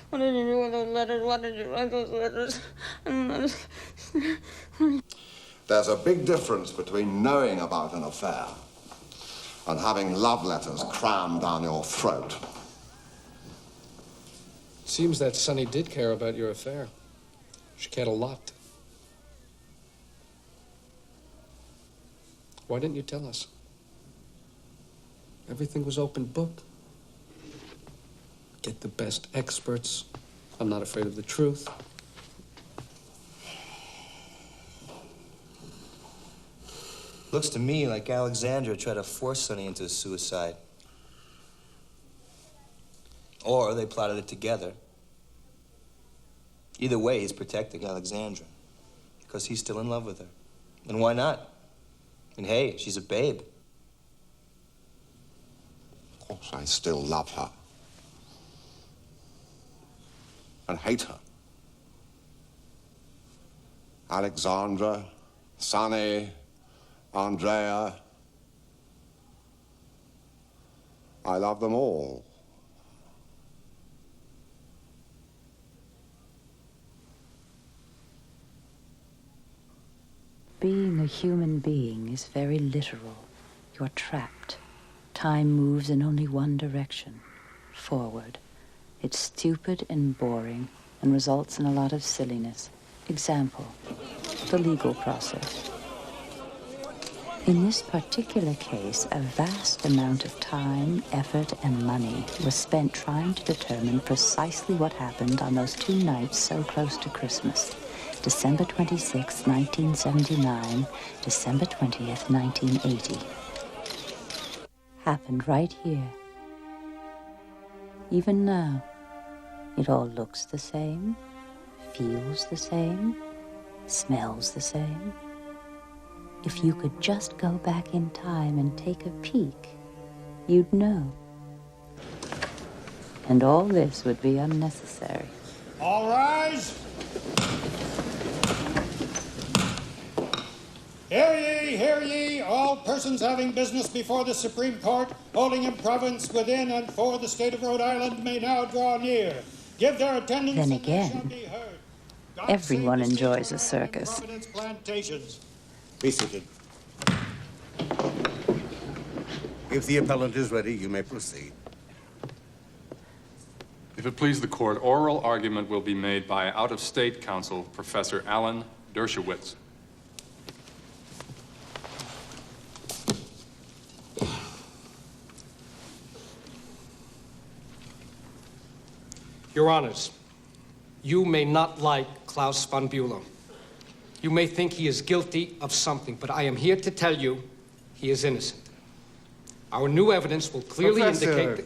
[SPEAKER 11] What did you do with those letters? Why did you write those letters?
[SPEAKER 2] There's a big difference between knowing about an affair and having love letters crammed down your throat.
[SPEAKER 19] Seems that Sonny did care about your affair. She cared a lot. Why didn't you tell us? Everything was open book. Get the best experts. I'm not afraid of the truth.
[SPEAKER 8] Looks to me like Alexandra tried to force Sonny into suicide. Or they plotted it together. Either way, he's protecting Alexandra. Because he's still in love with her. And why not? And hey, she's a babe.
[SPEAKER 2] Of course, I still love her. And hate her. Alexandra, Sonny, Andrea. I love them all.
[SPEAKER 1] Being a human being is very literal. You're trapped. Time moves in only one direction, forward. It's stupid and boring and results in a lot of silliness. Example, the legal process. In this particular case, a vast amount of time, effort, and money was spent trying to determine precisely what happened on those 2 nights so close to Christmas. December 26, 1979, December 20th, 1980. Happened right here. Even now, it all looks the same, feels the same, smells the same. If you could just go back in time and take a peek, you'd know. And all this would be unnecessary.
[SPEAKER 9] All rise. Hear ye, all persons having business before the Supreme Court, holding in province within and for the state of Rhode Island, may now draw near. Give their attendance.
[SPEAKER 1] Then again, everyone enjoys a circus.
[SPEAKER 9] Plantations.
[SPEAKER 15] Be seated. If the appellant is ready, you may proceed.
[SPEAKER 5] If it please the court, oral argument will be made by out-of-state counsel, Professor Alan Dershowitz.
[SPEAKER 7] Your Honors, you may not like Claus von Bulow. You may think he is guilty of something, but I am here to tell you he is innocent. Our new evidence will clearly indicate that...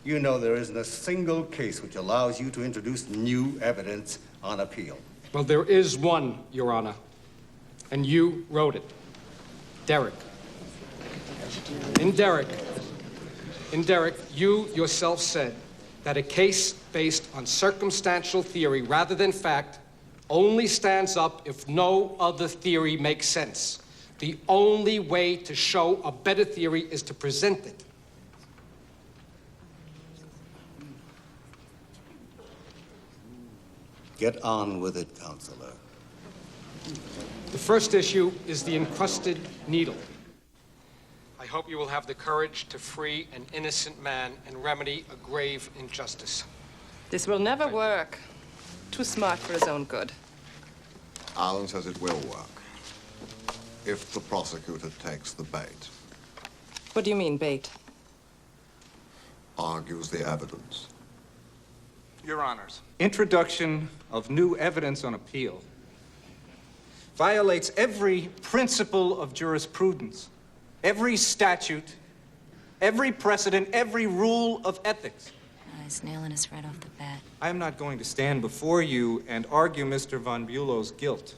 [SPEAKER 15] You know there isn't a single case which allows you to introduce new evidence on appeal.
[SPEAKER 7] Well, there is one, Your Honor, and you wrote it. Derek. In Derek, you yourself said that a case based on circumstantial theory rather than fact only stands up if no other theory makes sense. The only way to show a better theory is to present it.
[SPEAKER 15] Get on with it, Counselor.
[SPEAKER 7] The first issue is the encrusted needle. I hope you will have the courage to free an innocent man and remedy a grave injustice.
[SPEAKER 18] This will never work. Too smart for his own good.
[SPEAKER 2] Alan says it will work. If the prosecutor takes the bait.
[SPEAKER 18] What do you mean, bait?
[SPEAKER 2] Argues the evidence.
[SPEAKER 22] Your Honors, introduction of new evidence on appeal violates every principle of jurisprudence, every statute, every precedent, every rule of ethics.
[SPEAKER 13] He's nailing us right off the bat.
[SPEAKER 22] I am not going to stand before you and argue Mr. von Bulow's guilt.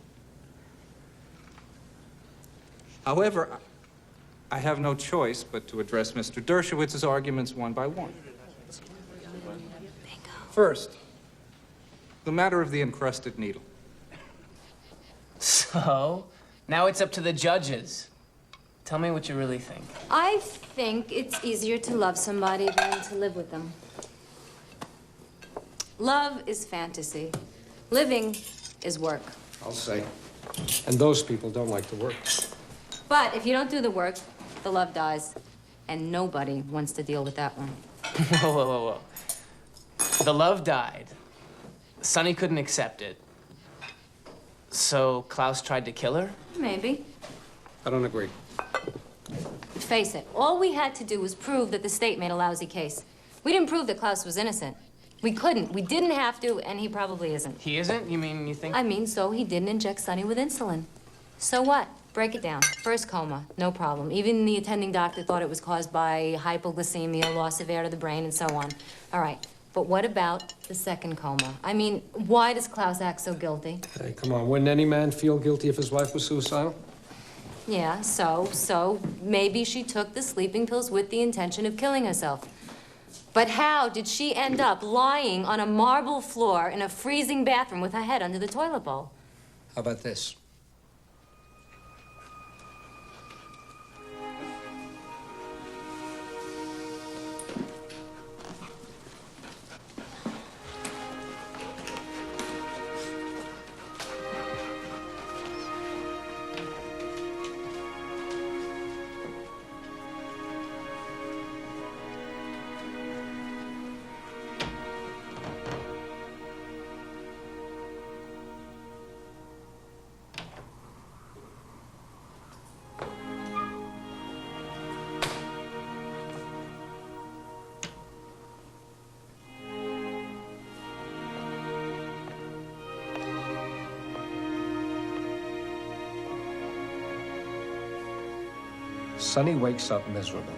[SPEAKER 22] However, I have no choice but to address Mr. Dershowitz's arguments one by one. First, the matter of the encrusted needle.
[SPEAKER 23] So, now it's up to the judges. Tell me what you really think.
[SPEAKER 13] I think it's easier to love somebody than to live with them. Love is fantasy. Living is work.
[SPEAKER 15] I'll say.
[SPEAKER 7] And those people don't like to work.
[SPEAKER 13] But if you don't do the work, the love dies. And nobody wants to deal with that one.
[SPEAKER 23] Whoa, whoa, whoa, whoa. The love died. Sunny couldn't accept it. So Claus tried to kill her?
[SPEAKER 13] Maybe.
[SPEAKER 7] I don't agree.
[SPEAKER 13] Face it, all we had to do was prove that the state made a lousy case. We didn't prove that Claus was innocent. We couldn't. We didn't have to, and he probably isn't.
[SPEAKER 23] He isn't? You mean you think?
[SPEAKER 13] I mean, so he didn't inject Sunny with insulin. So what? Break it down. First coma, no problem. Even the attending doctor thought it was caused by hypoglycemia, loss of air to the brain, and so on. All right. But what about the second coma? I mean, why does Claus act so guilty?
[SPEAKER 7] Hey, come on. Wouldn't any man feel guilty if his wife was suicidal?
[SPEAKER 13] Yeah, so maybe she took the sleeping pills with the intention of killing herself. But how did she end up lying on a marble floor in a freezing bathroom with her head under the toilet bowl?
[SPEAKER 7] How about this? Sunny wakes up miserable.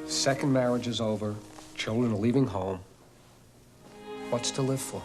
[SPEAKER 7] Second marriage is over. Children are leaving home. What's to live for?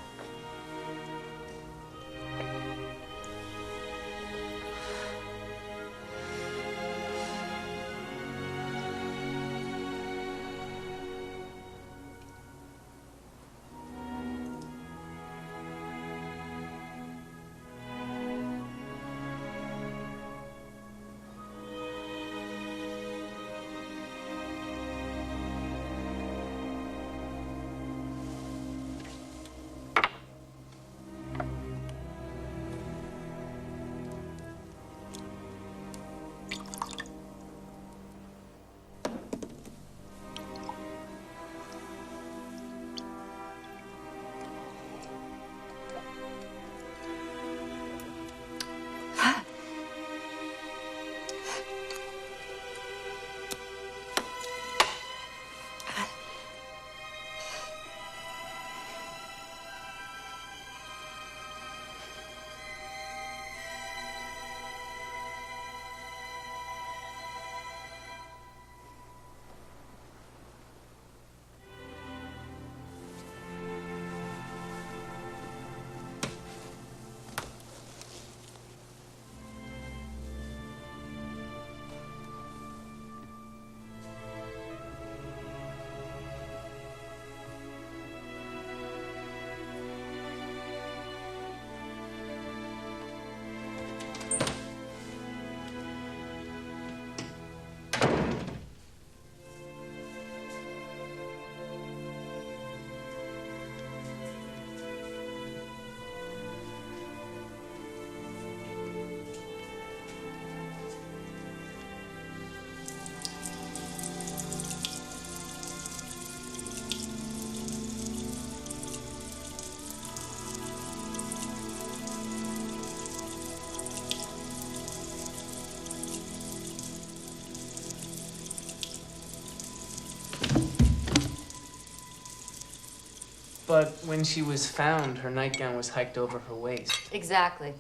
[SPEAKER 23] But when she was found, her nightgown was hiked over her waist.
[SPEAKER 13] Exactly.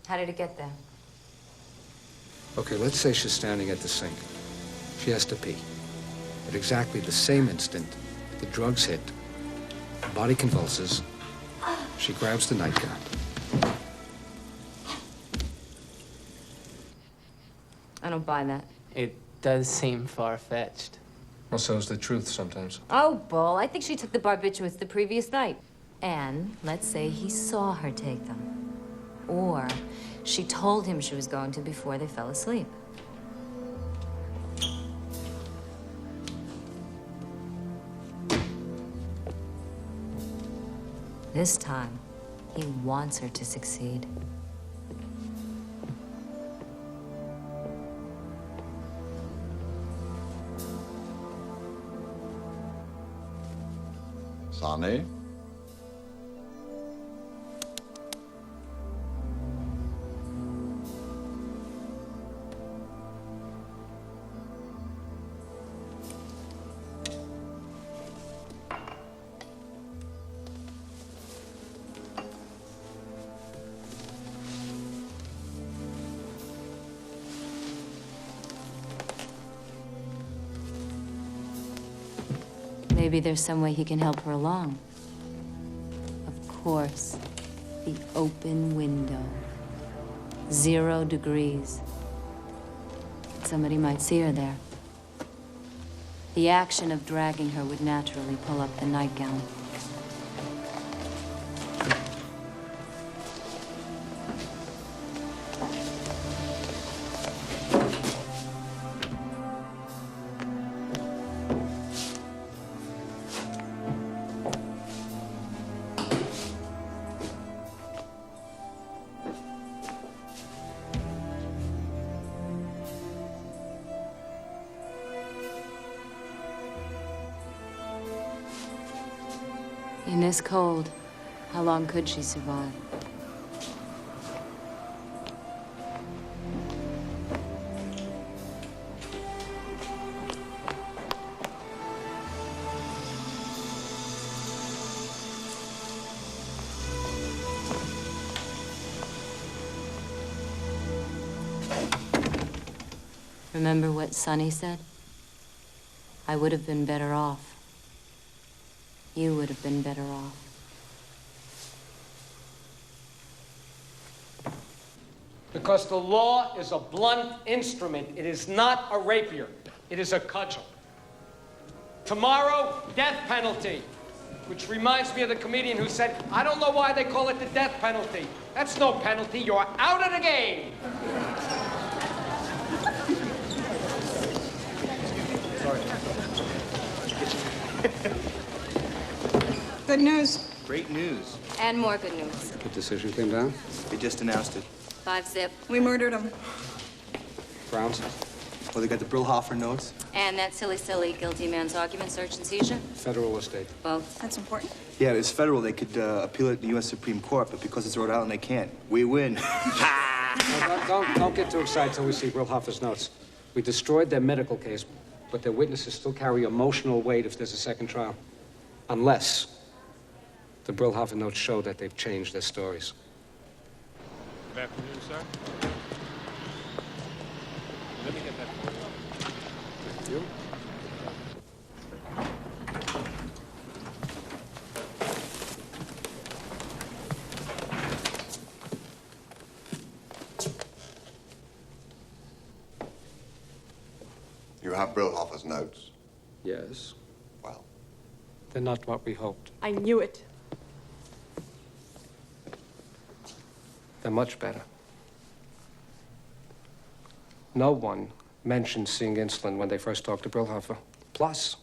[SPEAKER 13] How did it get there?
[SPEAKER 7] Okay, let's say she's standing at the sink. She has to pee. At exactly the same instant, the drugs hit, the body convulses, she grabs the nightgown.
[SPEAKER 13] I don't buy that.
[SPEAKER 23] It does seem far-fetched.
[SPEAKER 7] Well, so is the truth sometimes.
[SPEAKER 13] Oh, Bull, I think she took the barbiturates the previous night. And let's say he saw her take them. Or she told him she was going to before they fell asleep. This time, he wants her to succeed.
[SPEAKER 2] Sunny?
[SPEAKER 13] Maybe there's some way he can help her along. Of course, the open window. 0 degrees. Somebody might see her there. The action of dragging her would naturally pull up the nightgown. In this cold, how long could she survive? Remember what Sunny said? I would have been better off. You would have been better off.
[SPEAKER 19] Because the law is a blunt instrument. It is not a rapier. It is a cudgel. Tomorrow, death penalty. Which reminds me of the comedian who said, I don't know why they call it the death penalty. That's no penalty. You're out of the game.
[SPEAKER 12] Good news.
[SPEAKER 17] Great news.
[SPEAKER 13] And more good news.
[SPEAKER 17] The decision came down? They just announced it.
[SPEAKER 13] 5-zip.
[SPEAKER 12] We murdered him.
[SPEAKER 17] Grounds? Well, they got the Brillhofer notes.
[SPEAKER 13] And that silly guilty man's argument, search and seizure?
[SPEAKER 7] Federal or state?
[SPEAKER 13] Both.
[SPEAKER 12] That's important.
[SPEAKER 17] Yeah, it's federal. They could appeal it to the U.S. Supreme Court, but because it's Rhode Island, they can't. We win.
[SPEAKER 7] No, don't get too excited till we see Brillhofer's notes. We destroyed their medical case, but their witnesses still carry emotional weight if there's a second trial. Unless the Brillhofer notes show that they've changed their stories.
[SPEAKER 5] Good afternoon, sir. Let me get that for you.
[SPEAKER 7] Thank you.
[SPEAKER 2] You have Brillhofer's notes?
[SPEAKER 7] Yes.
[SPEAKER 2] Well?
[SPEAKER 7] They're not what we hoped.
[SPEAKER 18] I knew it.
[SPEAKER 7] They're much better. No one mentioned seeing insulin when they first talked to Brillhofer. Plus,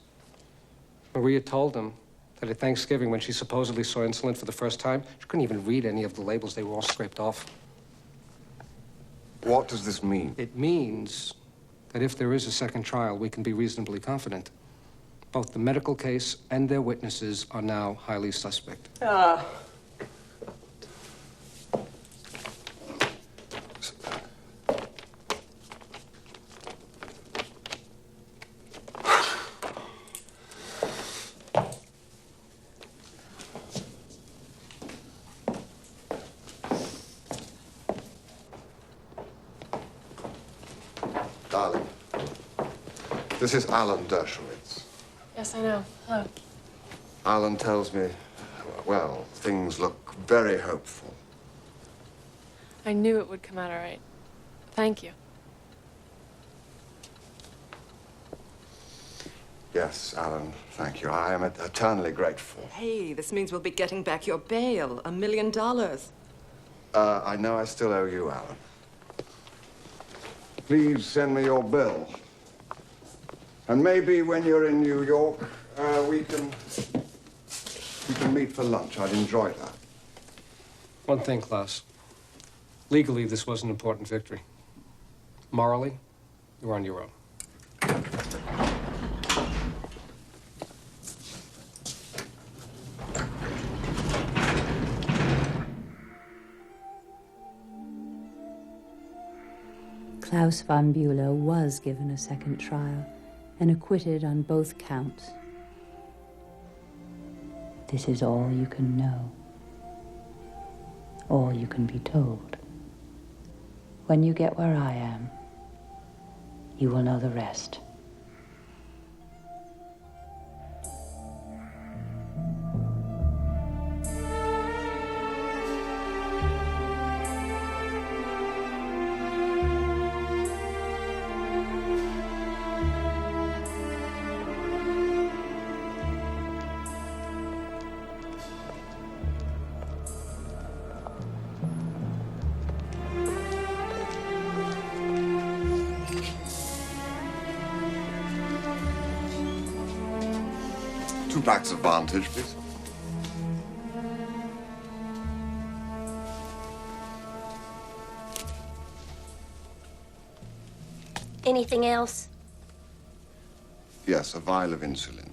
[SPEAKER 7] Maria told them that at Thanksgiving, when she supposedly saw insulin for the first time, she couldn't even read any of the labels. They were all scraped off.
[SPEAKER 2] What does this mean?
[SPEAKER 7] It means that if there is a second trial, we can be reasonably confident. Both the medical case and their witnesses are now highly suspect.
[SPEAKER 2] Darling, this is Alan Dershowitz.
[SPEAKER 21] Yes, I know. Hello.
[SPEAKER 2] Alan tells me, well, things look very hopeful.
[SPEAKER 21] I knew it would come out all right. Thank you.
[SPEAKER 2] Yes, Alan, thank you. I am eternally grateful.
[SPEAKER 18] Hey, this means we'll be getting back your bail. $1 million.
[SPEAKER 2] I know I still owe you, Alan. Please send me your bill. And maybe when you're in New York, we can meet for lunch. I'd enjoy that.
[SPEAKER 7] One thing, Claus. Legally, this was an important victory. Morally, you're on your own.
[SPEAKER 1] Claus von Bulow was given a second trial and acquitted on both counts. This is all you can know, all you can be told. When you get where I am, you will know the rest.
[SPEAKER 2] Two packs of Vantage, please.
[SPEAKER 24] Anything else?
[SPEAKER 2] Yes, a vial of insulin.